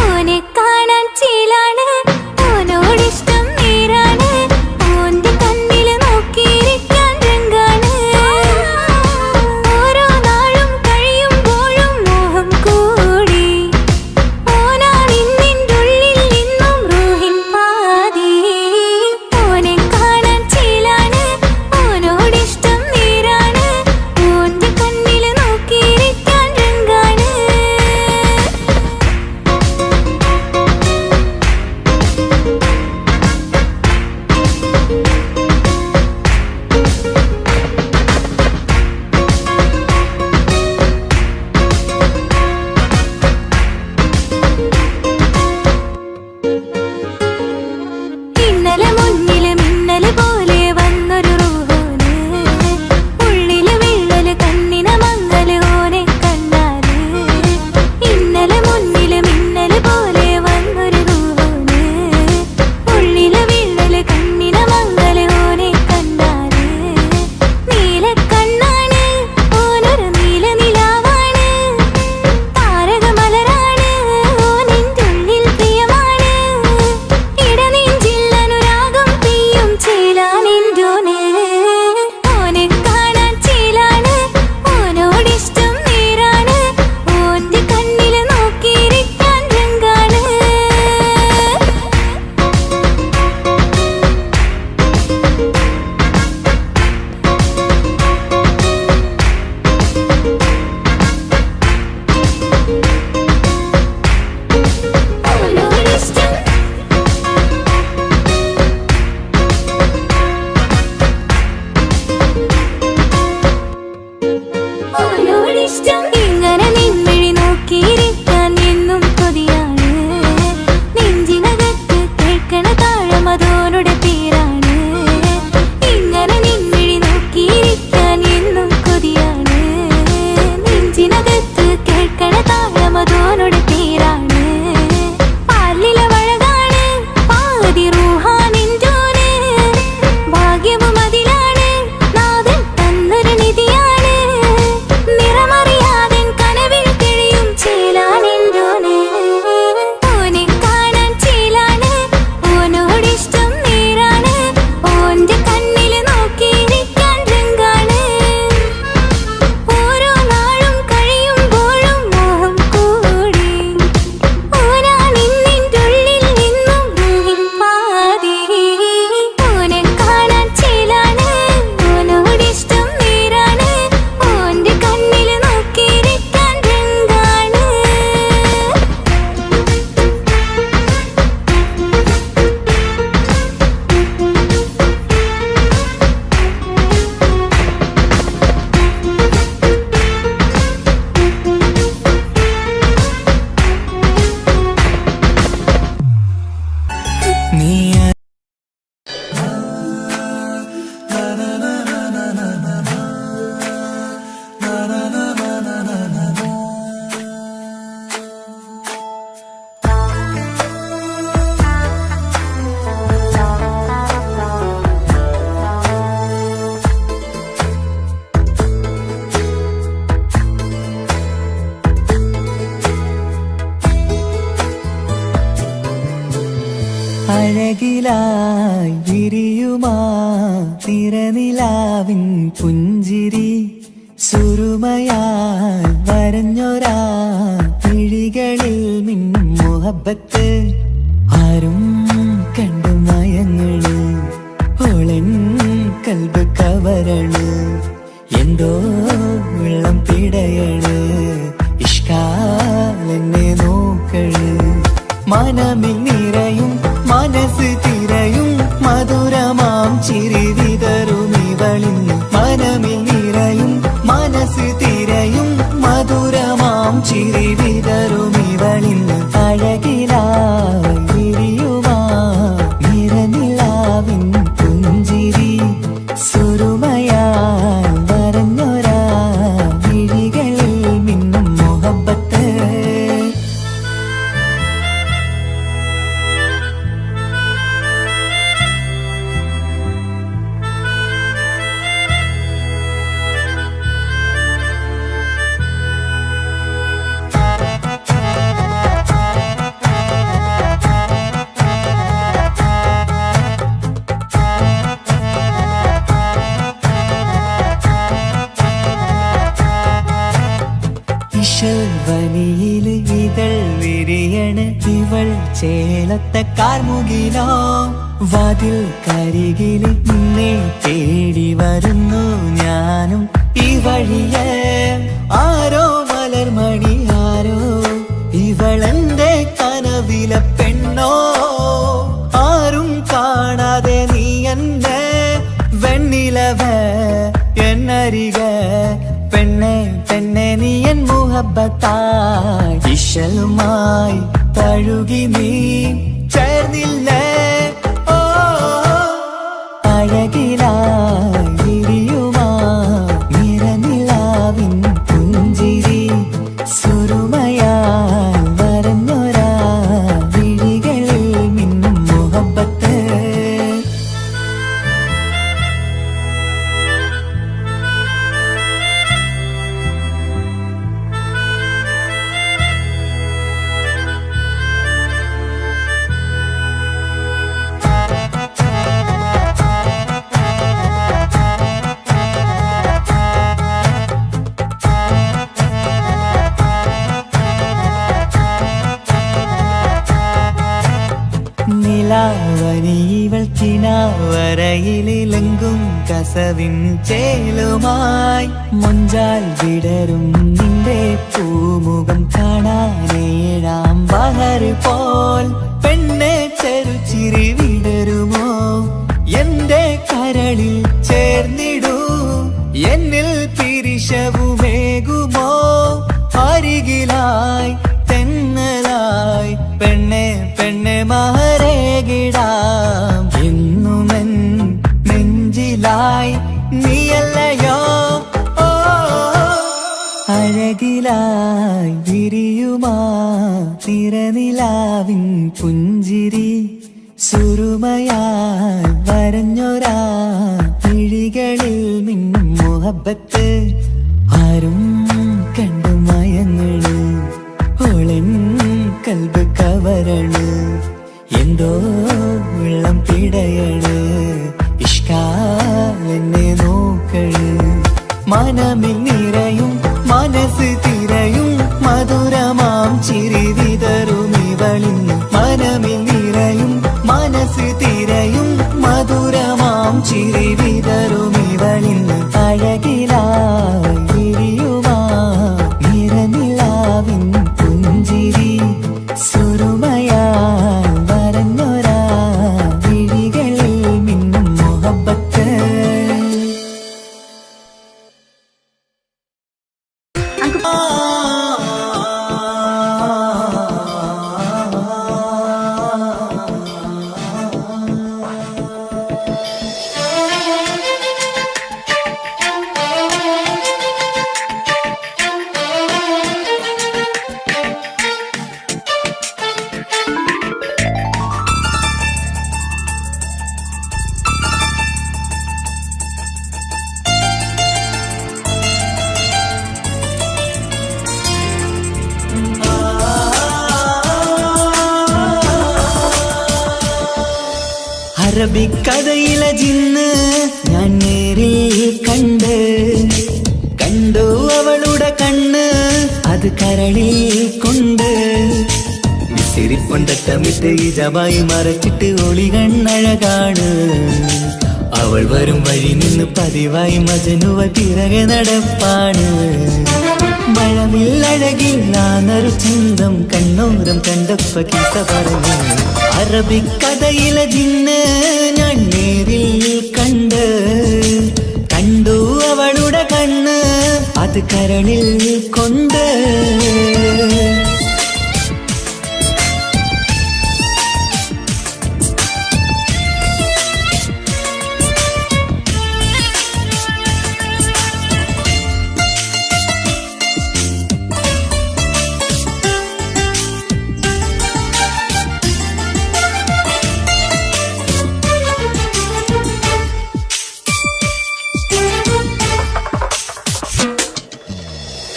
ഓനെ കാണാൻ ചീലാണ് ഓനോടിഷ്ടം നേരാണ് ഓന്റെ കണ്ണില് നോക്കിയിരിക്കാൻ രംഗാണ് ഓരോ നാളും കഴിയുമ്പോഴും മോഹം കൂടി ഓനാണിന്നിൻ്റെ ഉള്ളിൽ നിന്നും റൂഹിൻ പാതി ഓനെ കാണാൻ ചീലാണ് ഓനോടിഷ്ടം നേരാണ് ഓന്റെ കണ്ണില് നോക്കിയിരിക്കാൻ രംഗാണ് ഇന്നലെ മുന്നില് മിന്നല് പോലെ വന്നൊരു റൂഹോന് ഉള്ളില് വിള്ളല് കണ്ണിന മങ്ങല് ഓനെ കണ്ടാല് ഇന്നലെ മുന്നില് മിന്നല് പോലെ വന്നൊരു റൂഹോന് ഉള്ളില് വിള്ളല് കണ്ണിന മങ്ങല് ഓനെ കണ്ടാല് നീലക്കണ്ണാണ് ഓനൊരു നീല നിലാവാണ് താരകമലരാണ് ഓനെൻ്റെ ഉള്ളിൽ പ്രിയമാണ് ഇടനെഞ്ചിൽ അനുരാഗം പെയ്യും ചേലാനെൻ്റോന് ഓനെ കാണാൻ ചേലാണ് ഓനോടിഷ്ടം നേരാണ് ഓന്റെ കണ്ണില് നോക്കിയിരിക്കാൻ രംഗാണ് ഓനോടിഷ്ടം
അഴകിലായി വിരിയുമാ തിരനിലാവിൻ പുഞ്ചിരി സുരുമയാൽ വരഞ്ഞൊരാ കിഴികളിൽ മിന്നും മുഹബത്ത് ആരും കണ്ടു മയങ്ങള് ഓളൻ കൽബ് കവരണ് എന്തോ വെള്ളം പിടയണ് ഇഷ്കാലെന്നെ നോക്കള് മനമിൽ നിറയും മനസ്സ് തിരയും മധുരമാം ചിരി വിതറും ഇവളിന്ന് മനമിൽ നിറയും മനസ്സ് തിരയും മധുരമാം ചിരി വിതറും ഇവളിന്ന് അഴകിലായി വിരിയുമാ നിറനിലാവിൻ പുഞ്ചിരി സുരുമയാൽ വരഞ്ഞൊരാ വിഴികളിൽ മിന്നും മുഹബത്ത് വനിയില് ഇതൾ വിരിയണ് ഇവൾ ചേലത്തെ കാർമുകിലോ വാതിൽ കരികില് നിന്നെ തേടി വരുന്നു ഞാനും ഈ വഴിയെ ആരോ മലർമണി ആരോ ഇവളെന്റെ കനവിലെ പെണ്ണോ ആരും കാണാതെ നീ എന്നെ വെണ്ണിലവ എന്നരിക പെണ്ണെ പെണ്ണെ നീ എൻ മുഹബത്തായി ഇശലുമായി തഴുകി നീ ചേർന്നില്ലേ ഓ അഴകിലായി വിരിയുമാ നിറനിലാവിൻ പുഞ്ചിരി സുരുമയാൽ വരഞ്ഞൊരാ വിഴികളിൽ മിന്നും മുഹബത്ത് നിലാവനിവൾ കിനാവരയിലെങ്കും കസവിൻ ചേലുമായി മൊഞ്ചാൽ വിടരും നിന്റെ പൂമുഖം കാണാനേഴാം ബഹർ പോൽ പെണ്ണെ ചെറുചിരി വിടരുമോ എന്റെ കരളിൽ ചേർന്നിടൂ എന്നിൽ പിരിശവുമേകുമോ അരികിലായി തെന്നലായി പെണ്ണെ പെണ്ണെ മഹരേകിടാം എന്നുമെൻ നെഞ്ചിലായി നീയല്ലയോ ഓ അഴകിലായി വിരിയുമാ തിരനിലാവിൻ പുഞ്ചിരി സുരുമയാൽ വരഞ്ഞൊരാ കിഴികളിൽ മിന്നും മുഹബത്ത് ആരും കണ്ടു മയങ്ങള് ഓളൻ കൽബ് കവരണ് എന്തോ വെള്ളം പിടയണ് ഇഷ്കാലെന്നെ നോക്കള് മനമിൽ നിറയും മനസ്സ് തിരയും മധുരമാം ചിരി വിതറും ഇവളിന്ന് മനമിൽ നിറയും മനസ്സ് തിരയും മധുരമാം ചിരി വിതറും ഇവളിന്ന് അഴകിലായി വിരിയുമാ നിറനിലാവിൻ പുഞ്ചിരി സുരുമയാൽ വരഞ്ഞൊരാ വിഴികളിൽ മിന്നും മുഹബത്ത് അറബിക്കഥയിലെ ജിന്ന് ഞാൻ നേരിൽ കണ്ടു അവളുടെ കണ്ണ് അത് കരളിൽ കൊണ്ട് സിരിപ്പൊണ്ടട്ടമിട്ട് ഇജബായി മറച്ചിട്ട് ഒളി കണ്ണഴകാണ് അവൾ വരും വഴി നിന്ന് പതിവായി മജനുവ പിറകെ നടപ്പാണ് മഴവില്ലഴകില്ലാന്നൊരു ചന്തം കണ്ണോരം കണ്ടപ്പ കീസ പറഞ്ഞു അറബിക്കഥയിലെ ജിന്ന് ഞാൻ നേരിൽ കണ്ടു അവളുടെ കണ്ണ് അത് കരളിൽ കൊണ്ട്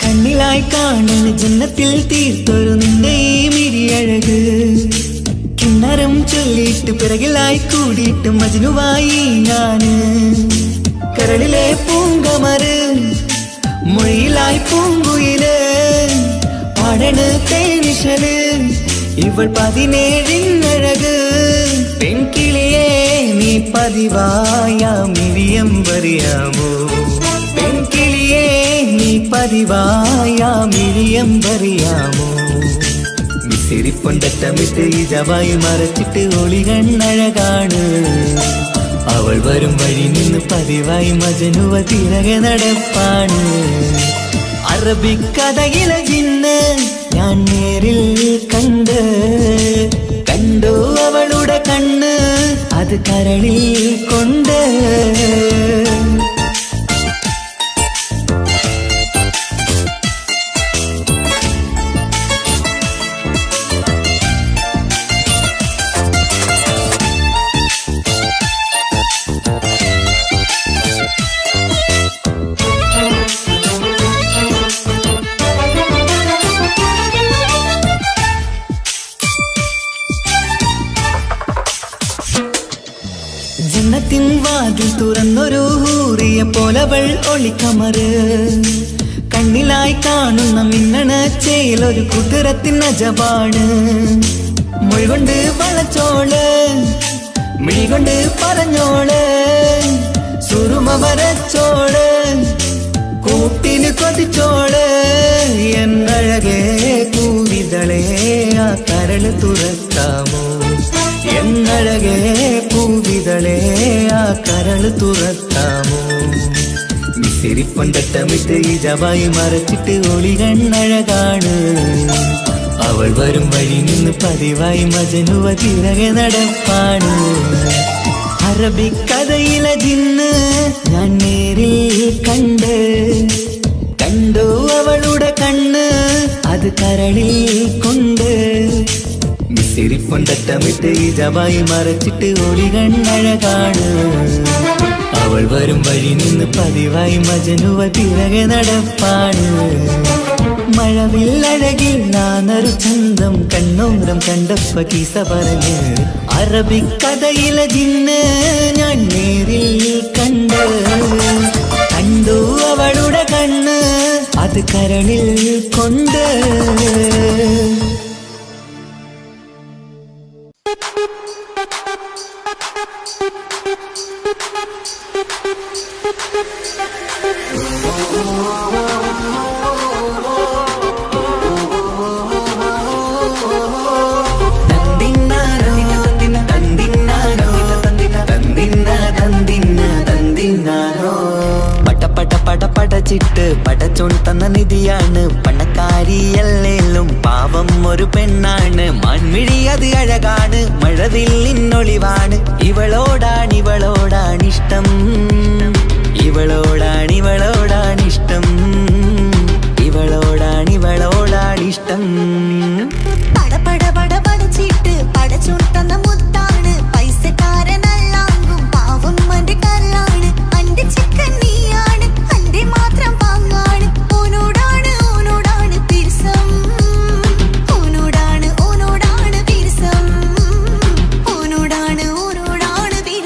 കണ്ണിലായി കാണുന്ന ജന്നത്തിൽ തീർത്തൊരു നിന്റെ ഈ മിരിയഴക് കിണ്ണരം ചൊല്ലിയിട്ട് പിറകിലായി കൂടിയിട്ട് മജ്നുവായി ഞാന് കരളിലെ പൂങ്കമറ് മൊഴിയിലായി പൂങ്കുയില് പാടണ് തേനിശല് ഇവൾ 17 പെൺകിളിയെ നീ പതിവായ മിരിയം പറയാമോ പെൺകിളിയെ നീ പതിവായ മിരിയം പറയാമോ മിസിരിപ്പൊണ്ടട്ടമിട്ട് ഇജവായി മറച്ചിട്ട് ഒളി കണ്ണഴകാണ് അവൾ വരും വഴി നിന്ന് പതിവായി മജനുവ തിരകെ നടപ്പാണ് അറബിക്കഥയിലെ ജിന്ന് ഞാൻ നേരിൽ കണ്ടു അവളുടെ കണ്ണ് അത് കരളിൽ കൊണ്ട് ജന്നത്തിൻ വാതിൽ തുറന്നൊരു ഹൂറിയ പോലവൾ ഒളിക്കമറ് കണ്ണിലായി കാണുന്ന മിന്നണ ചേലൊരു കുതിരത്തിൻ അജപാണ് മൊഴികൊണ്ട് വളച്ചോള് മിഴികൊണ്ട് പറഞ്ഞോള് സുറുമ വരച്ചോള് കൂട്ടിന് കൊതിച്ചോള് എന്നഴകേ പൂവിതളേ ആ കരള് തുറക്കാമോ എന്നഴകേ പൂവിതളേ ആ കരള് തുറക്കാമോ മിസിരിപ്പൊണ്ടട്ടമിട്ട് ഇജവായി മറച്ചിട്ട് ഒളി കണ്ണഴകാണ് അവൾ വരും വഴി നിന്ന് പതിവായി മജനുവ തിരകെ നടപ്പാണ് അറബിക്കഥയിലെ ജിന്ന് ഞാൻ നേരിൽ കണ്ടു അവളുടെ കണ്ണ് അത് കരളിൽ കൊണ്ട് മിസിരിപ്പൊണ്ടട്ടമിട്ട് ഇജവായി മറച്ചിട്ട് ഒളി കണ്ണഴകാണ് അവൾ വരും വഴി നിന്ന് പതിവായി മജനുവ തിരകെ നടപ്പാണ് മഴവില്ലഴകില്ലാന്നൊരു ചന്തം കണ്ണോരം കണ്ടപ്പ കീസ പറഞ്ഞ് അറബിക്കഥയിലെ ജിന്ന് ഞാൻ നേരിൽ കണ്ടു അവളുടെ കണ്ണ് അത് കരളിൽ കൊണ്ട് പടച്ചിട്ട് പടച്ചോൺ തന്ന നിധിയാണ് പണക്കാരിയല്ലേലും പാവം ഒരു പെണ്ണാണ് മാൻമിഴി അത് അഴകാണ് മഴവില്ലിന്നൊളിവാണ് ഇവളോടാണിഷ്ടം ഇവളോടാണിഷ്ടം ഇവളോടാണിഷ്ടം
പടപട പടച്ചിട്ട് പടച്ചോൺ തന്ന മുത്താണ് പൈസക്കാരനല്ലാങ്കും പാവം അന്റെ കല്ലാണ് അന്റെ ചിക്കൻ നീയാണ് അന്റെ മാത്രം പാങ്ങാണ് ഓനോടാണ് പിരിസം ഓനോടാണ് പിരിസം ഓനോടാണ് പിരിസം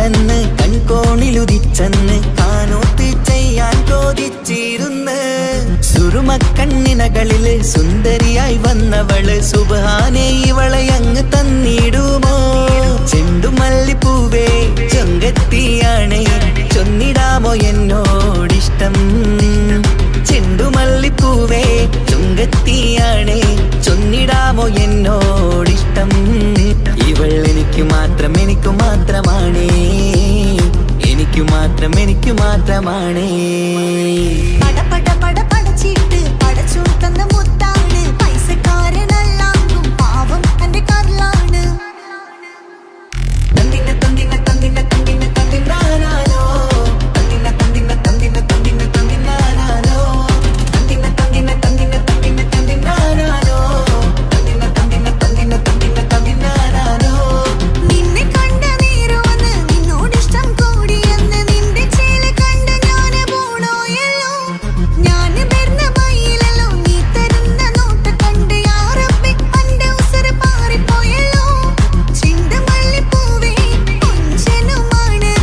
അവളെന്ന് കൺകോണിലുദിച്ചെന്ന് കാനോത്ത് ചെയ്യാൻ ചോദിച്ചിരുന്ന് സുറുമക്കണ്ണിനകളില് സുന്ദരിയായി വന്നവള് സുബ്ഹാനേ ഇവളെ അങ്ങ് തന്നിടുമോ ചെണ്ടുമല്ലിപ്പൂവേ ചൊങ്കത്തിയാണ് ചൊന്നിടാമോ എന്നോടിഷ്ടം ചെണ്ടുമല്ലിപ്പൂവേ ചുങ്കത്തിയാണ് ചൊന്നിടാമോ എന്നോടിഷ്ടം ഇവൾ എനിക്ക് മാത്രം എനിക്ക് മാത്രമാണ് എനിക്ക് മാത്രം എനിക്ക് മാത്രമാണ്
പട പട പട പടച്ചിട്ട് പടച്ചു തന്ന മുത്താണ് പൈസക്കാരനല്ലാങ്കും പാവം എന്റെ കർലാണ്
തന്തിന തന്തിന തന്തിന തന്തിന തന്തിനാനാനോ തന്തിന തന്തിന തന്തിന തന്തിന തന്തിനാനാനോ തന്തിന തന്തിന തന്തിന തന്തിന തന്തിനാനാനോ തന്തിന തന്തിന തന്തിന തന്തിന തന്തിനാനാനോ
നിന്നെ കണ്ട നേരമെന്ന് നിന്നോടിഷ്ടം കൂടിയെന്ന് നിന്റെ ചേല കണ്ട ഞാന് പോണോയല്ലോ ഞാന് വരുന്ന വഴിയിലല്ലോ നീ തരുന്ന നോട്ട് കണ്ട് യാറപ്പി അന്റെ ഉസറ് പാറിപ്പോയല്ലോ ചിണ്ടമല്ലിപ്പൂവേ കൊഞ്ചനുമാണ്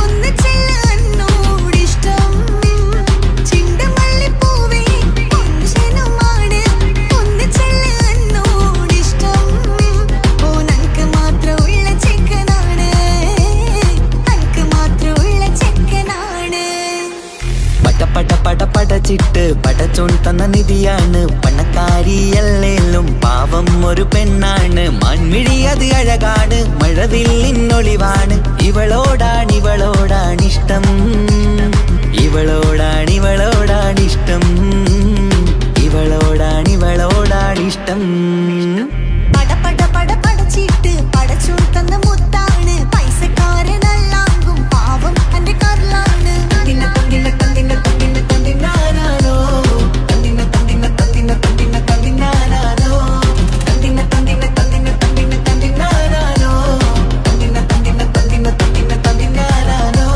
ഒന്ന് ചെല്ല എന്നോടിഷ്ടം ചിണ്ടമല്ലിപ്പൂവേ കൊഞ്ചനുമാണ് ഒന്ന് ചെല്ല എന്നോടിഷ്ടം ഓ നനക്ക് മാത്രമുള്ള ചെക്കനാണ് നനക്ക് മാത്രമുള്ള ചെക്കനാണ്
പട പട പട പടച്ചിട്ട് പടച്ചോൺ തന്ന നിധിയാണ് പണക്കാരിയല്ലേലും പാവം ഒരു പെണ്ണാണ് മൺമിഴി അത് അഴകാണ് മഴവില്ലിന്നൊളിവാണ് ഇവളോടാണിഷ്ടം ഇവളോടാണിഷ്ടം ഇവളോടാണിഷ്ടം
പട പട പട പടച്ചിട്ട് പടച്ചു തന്ന മുത്താണ് പൈസക്കാരനല്ലാങ്കും പാവം എന്റെ കർലാണ്
തന്തിന തന്തിന തന്തിന തന്തിന തന്തിനാനാനോ തന്തിന തന്തിന തന്തിന തന്തിന തന്തിനാനാനോ തന്തിന തന്തിന തന്തിന തന്തിന തന്തിനാനാനോ തന്തിന തന്തിന തന്തിന തന്തിന തന്തിനാനാനോ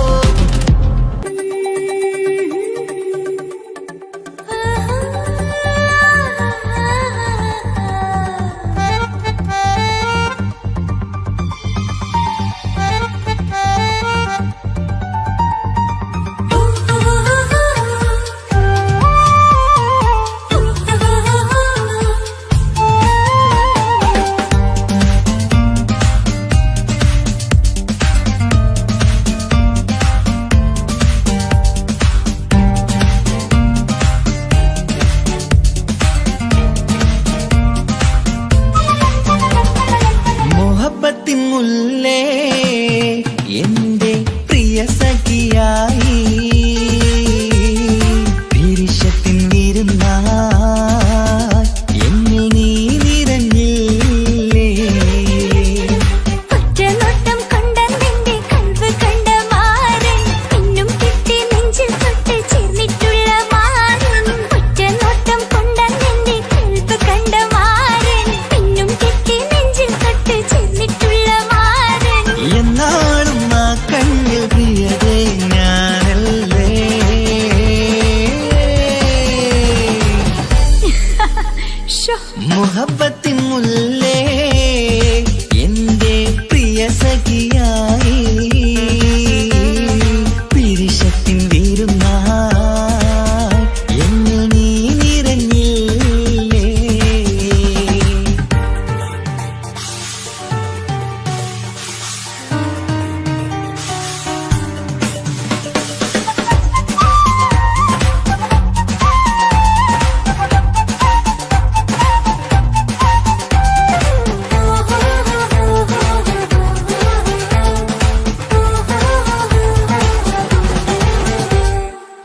മുഹബത്തിൻ മുല്ലേ എന്റെ പ്രിയ സഖിയായി പിരിശത്തിൻ വിരുന്നായി എന്നിൽ നീ നിറഞ്ഞില്ലേ
ഒറ്റനോട്ടം കൊണ്ട നിന്റെ കൽവ് കണ്ട മാരൻ പിന്നും കിട്ടി നെഞ്ചിൽ തൊട്ട് ചേർന്നിട്ടുള്ള മാരൻ ഒറ്റനോട്ടം കൊണ്ട നിന്റെ കൽവ് കണ്ട മാരൻ പിന്നും കിട്ടി നെഞ്ചിൽ തൊട്ട് ചേർന്നിട്ടുള്ള മാരൻ
എന്നാളും ആ കണ്ണിൽ പ്രിയതേ ഞാനല്ലേ മുഹബത്തിൻ മുല്ലേ എന്റെ പ്രിയ സഖിയായി പിരിശത്തിൻ വിരുന്നായി എന്നിൽ നീ നിറഞ്ഞില്ലേ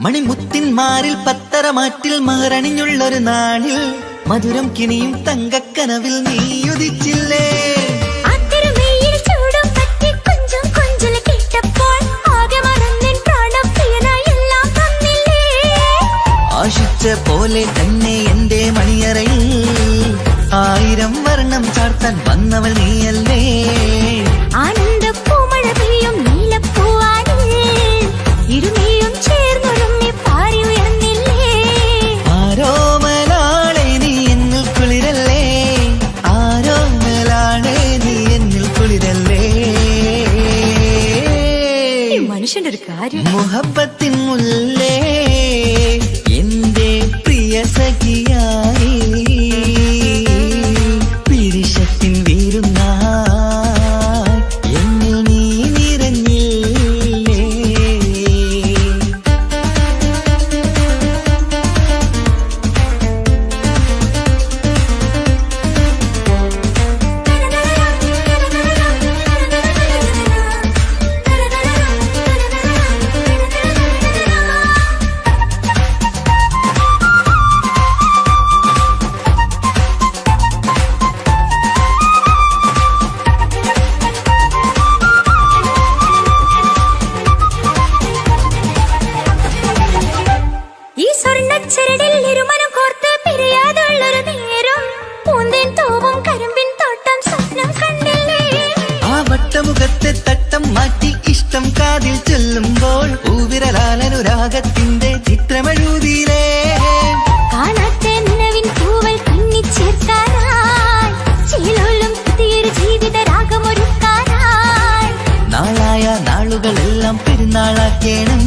മണിമുത്തിന്മാരിൽ പത്തരമാറ്റിൽ മഹറണിഞ്ഞുള്ളൊരു നാളിൽ മധുരം കിനിയും തങ്കക്കനവിൽ നീ ഉദിച്ചില്ലേ
ആത്തിരുമേയിൽ ചൂടും പറ്റി കൊഞ്ചും കൊഞ്ചൽ കേട്ടപ്പോൾ ആകെ മറന്നിൻ പ്രാണപ്രിയനായി എല്ലാം തന്നില്ലേ
ആശിച്ച പോലെ തന്നെ എന്റെ മണിയറയിൽ 1000 വർണ്ണം ചാർത്താൻ വന്നവൾ നീയല്ലേ
ആനന്ദ പൂമഴ പെയ്യും നീലപ്പൂവാനിൽ ഇരുമേയും ചേർന്നൊരുമ്മി പാറി ഉയർന്നില്ലേ
ആരോമലാളെ നീ എന്നിൽ കുളിരല്ലേ ആരോമലാളെ നീ എന്നിൽ കുളിരല്ലേ
മനുഷ്യന്റെ ഒരു കാര്യം.
മുഹബത്തിൻ മുല്ലേ എന്റെ പ്രിയ സഖിയായി പിരിശത്തിൻ വീരുന്നായി എന്നിൽ നീ നിറഞ്ഞില്ലേ.
ഈ സ്വർണ്ണച്ചരടിൽ ഇരുമനം കോർത്ത് പിരിയാതുള്ളൊരു നേരം പൂന്തേൻ തൂവും കരിമ്പിൻ തോട്ടം സ്വപ്നം കണ്ടില്ലേ.
ആ വട്ടമുഖത്തെ തട്ടം മാറ്റി ഇഷ്ടം കാതിൽ ചൊല്ലുമ്പോൾ പൂവിരലാലനുരാഗത്തിന്റെ ചിത്രമെഴുതിയിലേ.
കാണാത്ത നിലവിൻ പൂവൽ കണ്ണിച്ചേർക്കാനായി ചിലോലും പുതിയൊരു ജീവിത രാഗമൊരുക്കാനായി
നാളായ നാളുകളെല്ലാം പെരുന്നാളാക്കേണം.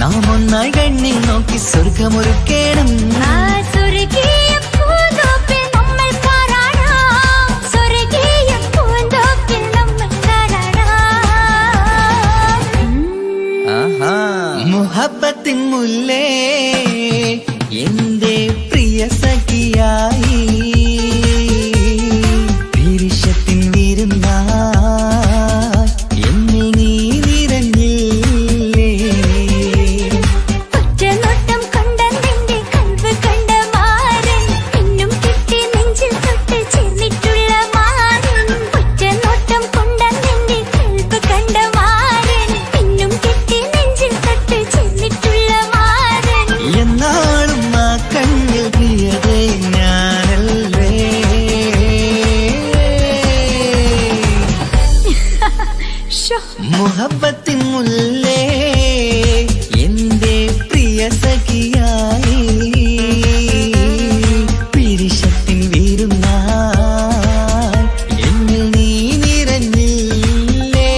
നാം ഒന്നായി കണ്ണിൽ നോക്കി സ്വർഗമൊരുക്കേണം.
ആ സ്വർഗീയ പൂന്തോപ്പിൽ നമ്മൾ പാറാടാം. സ്വർഗീയ പൂന്തോപ്പിൽ നമ്മൾ പാറാടാം.
ആഹാ. മുഹബത്തിൻ മുല്ലേ എന്റെ പ്രിയ സഖിയായി പിരിശത്തിൻ വീരുന്നായി എന്നിൽ നീ നിറഞ്ഞില്ലേ.
ഒറ്റനോട്ടം കൊണ്ട നിന്റെ കൽവ് കണ്ട മാരൻ പിന്നും കിട്ടി നെഞ്ചിൽ തൊട്ട് ചേർന്നിട്ടുള്ള മാരൻ. ഒറ്റനോട്ടം കൊണ്ട നിന്റെ കൽവ് കണ്ട മാരൻ പിന്നും കിട്ടി നെഞ്ചിൽ തൊട്ട് ചേർന്നിട്ടുള്ള മാരൻ.
എന്നാളും ആ കണ്ണിൽ പ്രിയതേ ഞാനല്ലേ. മുഹബത്തിൻ മുല്ലേ എന്റെ പ്രിയ സഖിയായി പിരിശത്തിൻ വീരുന്നായി എന്നിൽ നീ നിറഞ്ഞില്ലേ.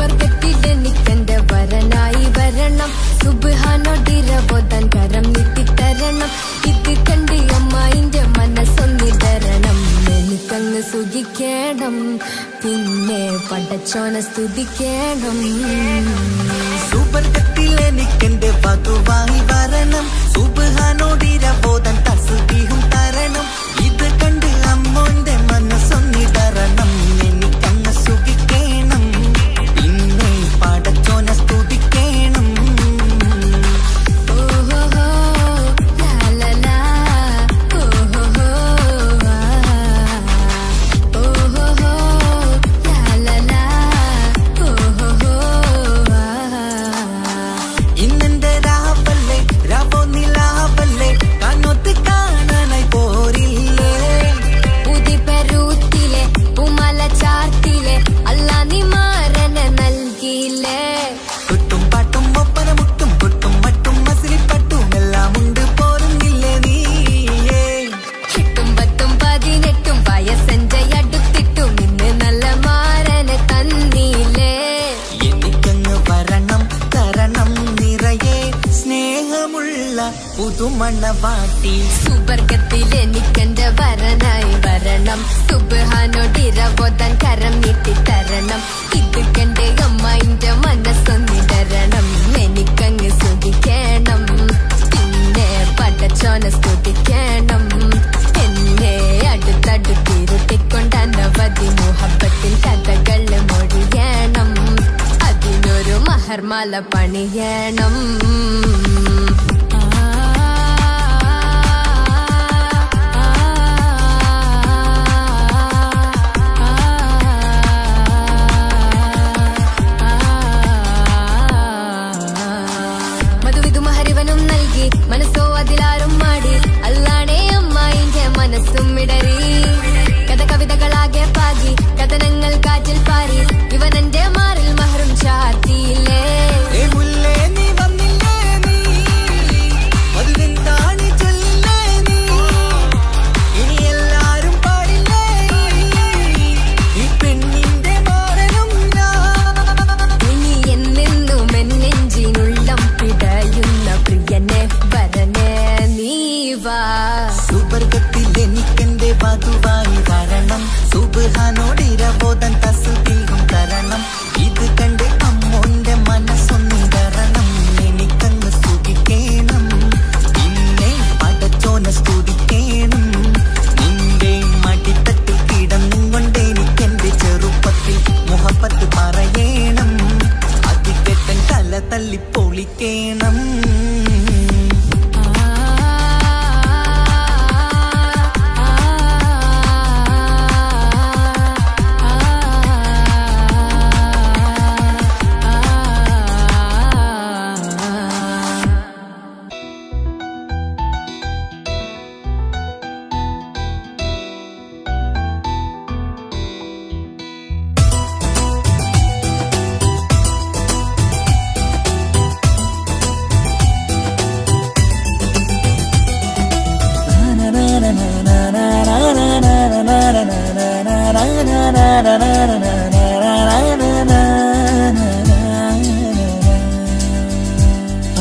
സുബർഗത്തിലെനിക്കെന്റെ വരനായി വരണം. സുബ്ഹാനോടിരവോദൻ കരം നീട്ടിത്തരണം. ഇത് കണ്ട് അമ്മായിന്റെ മനസ്സൊന്നിടരണം. എനിക്കങ്ങ് സുഖിക്കണം, പിന്നെ പടച്ചോനെ സ്തുതിക്കണം.
സുബർഗത്തിൽ എനിക്കെന്റെ വധുവായി വരണം. സുബ്ഹാനോടിരവോദൻ തസ്ബീഹും തരണം. ഇത് കണ്ട് അമ്മോന്റെ മനസ്സൊന്നിടരണം. എനിക്കങ്ങ് സുഖിക്കണം, പിന്നെ പടച്ചോനെ സ്തുതിക്കണം.
ഓഹോഹോ, ലാലലാ, ഓഹോഹോ, ആ. ഓഹോഹോ, ലാലലാ, ഓഹോഹോ, ആ.
ഇന്നെന്റെ രാവല്ലേ രാവോ നിലാവല്ലേ കണ്ണൊത്ത് കാണാനായി പോരില്ലേ.
ഉദിപരൂത്തിലെ ഉമല ചാർത്തിലെ അല്ലാ നീ മാരനെ നൽകിയില്ലേ.
കുട്ടും പാട്ടും ഒപ്പന മുട്ടും കൊട്ടും മട്ടും മസിലിപ്പട്ടും എല്ലാം ഉണ്ട് പോരുന്നില്ലേ നീയേ.
8 10 18 വയസ്സെന്റെ അടുത്തിട്ടും ഇന്ന് നല്ല മാരനെ തന്നില്ലേ.
എനിക്കങ്ങ് വരണം തരണം നിറയെ സ്നേഹമുള്ള പുതുമണവാട്ടി.
സുബർഗത്തിൽ എനിക്കെന്റെ വരനായി വരണം. സുബ്ഹാനോടിരവോദൻ കരം നീട്ടിത്തരണം. ഇത് കണ്ട് അമ്മായിന്റെ മനസ്സൊന്നിടരണം. എനിക്കങ്ങ് സുഖിക്കണം, പിന്നെ പടച്ചോനെ സ്തുതിക്കണം. എന്നെ അടുത്തടുത്തിരുട്ടിക്കൊണ്ട് അനവധി മുഹബത്തിൻ കഥകൾ മൊഴിയണം. അതിനൊരു മഹർമാല പണിയണം. മനസ്സോ അതിലാരും മാടി അല്ലാണേ അമ്മായിന്റെ
സ്വർഗത്തിൽ എനിക്കെന്റെ വധുവായി വരണം സുബ്ഹാനോടിരബോധം തസ്ബീഹും തരണം ഇത് കണ്ട് അമ്മോന്റെ മനസ്സൊന്നിടരണം എനിക്കങ്ങ് സ്തുതിക്കേണം നിന്നെ പടച്ചോനെ സ്തുതിക്കേണം നിന്റെ മടിത്തട്ടിൽ കിടന്നും കൊണ്ട് എനിക്കെന്റെ ചെറുപ്പത്തിൽ മുഹബത്ത് പറയണം അതിക്കെട്ടൻ തല തല്ലി പൊളിക്കേണം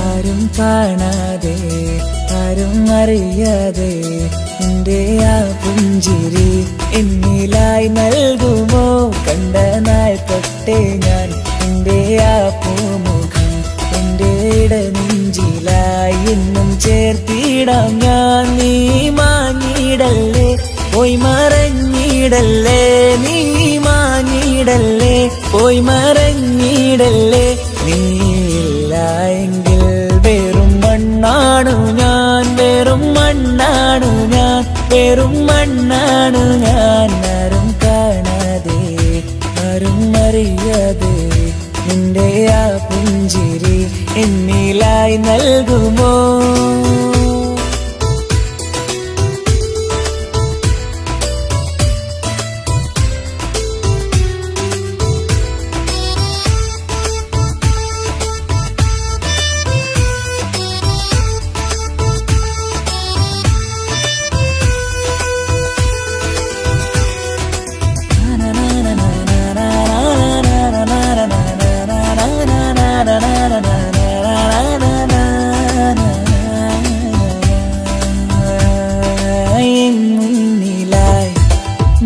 ആരും കാണാതെ ആരും അറിയാതെ എന്റെ ആ പുഞ്ചിരി എന്നിലായി നൽകുമോ കണ്ട നാൾ തൊട്ടേ ഞാൻ എന്റെ ആ പൂമുഖം എന്റെ ഇടനെഞ്ചിലായി എന്നും ചേർത്തിടാം ഞാൻ നീ മാഞ്ഞിടല്ലേ പോയി മറഞ്ഞിടല്ലേ നീ മാഞ്ഞിടല്ലേ പോയി മറഞ്ഞിടല്ലേ നീയില്ല എങ്കിൽ വെറും മണ്ണാണു ഞാൻ വെറും മണ്ണാണു ഞാൻ വെറും മണ്ണാണു ഞാൻ ആരും കാണാതെ ആരും അറിയാതെ നിന്റെ ആ പുഞ്ചിരി എന്നിലായി നൽകുമോ മുന്നിലായി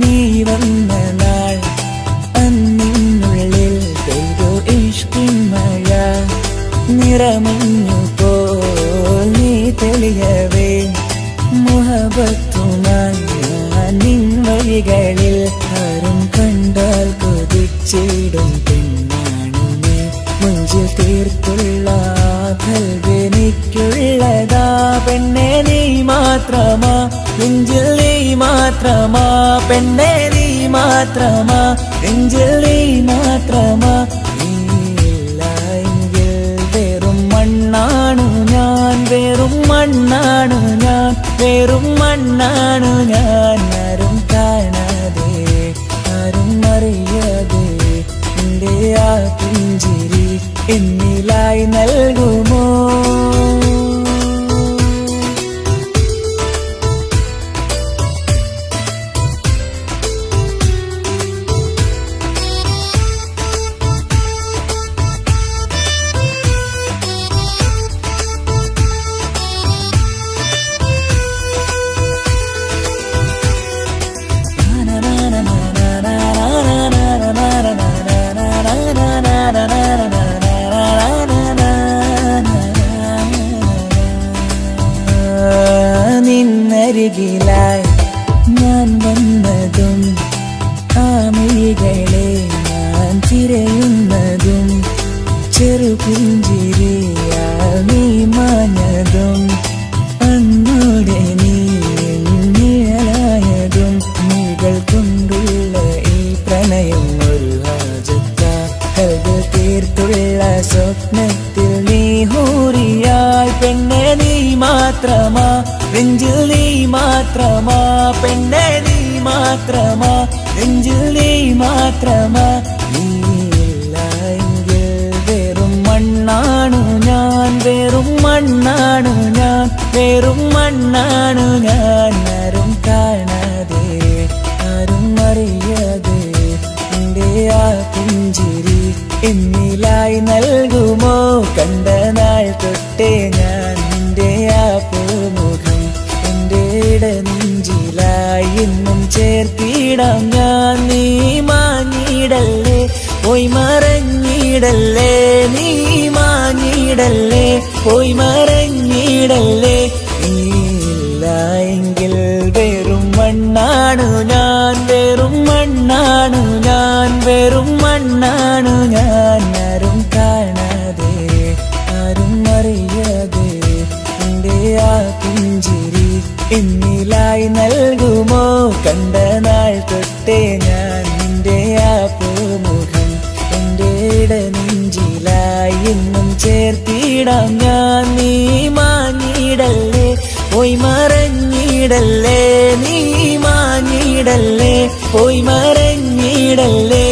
നീ വന്ന നാൾ അന്നിനുള്ളിൽ പെയ്തു ഇഷ്കിൻ മഴ നിറമഞ്ഞു പോൽ നീ തെളിയവേ മുഹബത്തുമായി ഞാൻ നിൻ വഴികളിൽ ആരും കണ്ടാൽ കൊതിച്ചിടും പെണ്ണാണു നീ മുഞ്ചിൽ തീർത്തുള്ള കൽവെനിക്കുള്ളതാ പെണ്ണെ നീ മാത്രമാ നെഞ്ചിൽ നീ മാത്രമാ പെണ്ണെ നീ മാത്രമാ നെഞ്ചിൽ നീ മാത്രമാ നീയില്ല എങ്കിൽ വെറും മണ്ണാണു ഞാൻ വെറും മണ്ണാണു ഞാൻ വെറും മണ്ണാണു ഞാൻ ആരും കാണാതെ ആരും അറിയാതെ എന്റെ ആ പുഞ്ചിരി എന്നിലായി നൽകുമോ നിന്നരികിലായി ഞാൻ വന്നതും ആ മിഴികളെ ഞാൻ തിരയുന്നതും ചെറുപുഞ്ചിരിയാൽ നീ മാഞ്ഞതും അന്നോടെ നീ നിഴലായതും നീകൾ കൊണ്ടുള്ള ഈ പ്രണയം ഒരു ഹാജത്ത കൽബ് തീർത്തുള്ള സ്വപ്നത്തിൽ നീ ഹൂറിയായി പെണ്ണെ നീ മാത്രമാ നെഞ്ചിൽ നീ മാത്രമാ പെണ്ണെ നീ മാത്രമാ നെഞ്ചിൽ നീ മാത്രമാ നീയില്ല എങ്കിൽ വെറും മണ്ണാണു ഞാൻ വെറും മണ്ണാണു ഞാൻ വെറും മണ്ണാണു ഞാൻ ആരും കാണാതെ ആരും അറിയാതെ എന്റെ ആ പുഞ്ചിരി എന്നിലായി നൽകുമോ കണ്ട നാൾ തൊട്ടേ ഞാൻ നിന്റെ ആ പൂമുഖം എന്റെ ഇടനെഞ്ചിലായി എന്നും ചേർത്തിടാം ഞാൻ. നീ മാഞ്ഞിടല്ലേ പോയി മറഞ്ഞിടല്ലേ, നീ മാഞ്ഞിടല്ലേ പോയി മറഞ്ഞിടല്ലേ. നീയില്ല എങ്കിൽ വെറും മണ്ണാണു ഞാൻ, വെറും മണ്ണാണു ഞാൻ, വെറും മണ്ണാണു ഞാൻ. ആരും കാണാതെ ആരും അറിയാതെ നിന്റെ ആ പുഞ്ചിരി എന്നിലായി നൽകുമോ? കണ്ട നാൾ തൊട്ടേ ഞാൻ നിന്റെ ആ പൂമുഖം എന്റെ ഇടനെഞ്ചിലായി എന്നും ചേർത്തിടാം ഞാൻ. നീ മാഞ്ഞിടല്ലേ പോയി മറഞ്ഞിടല്ലേ, നീ മാഞ്ഞിടല്ലേ പോയി മറഞ്ഞിടല്ലേ.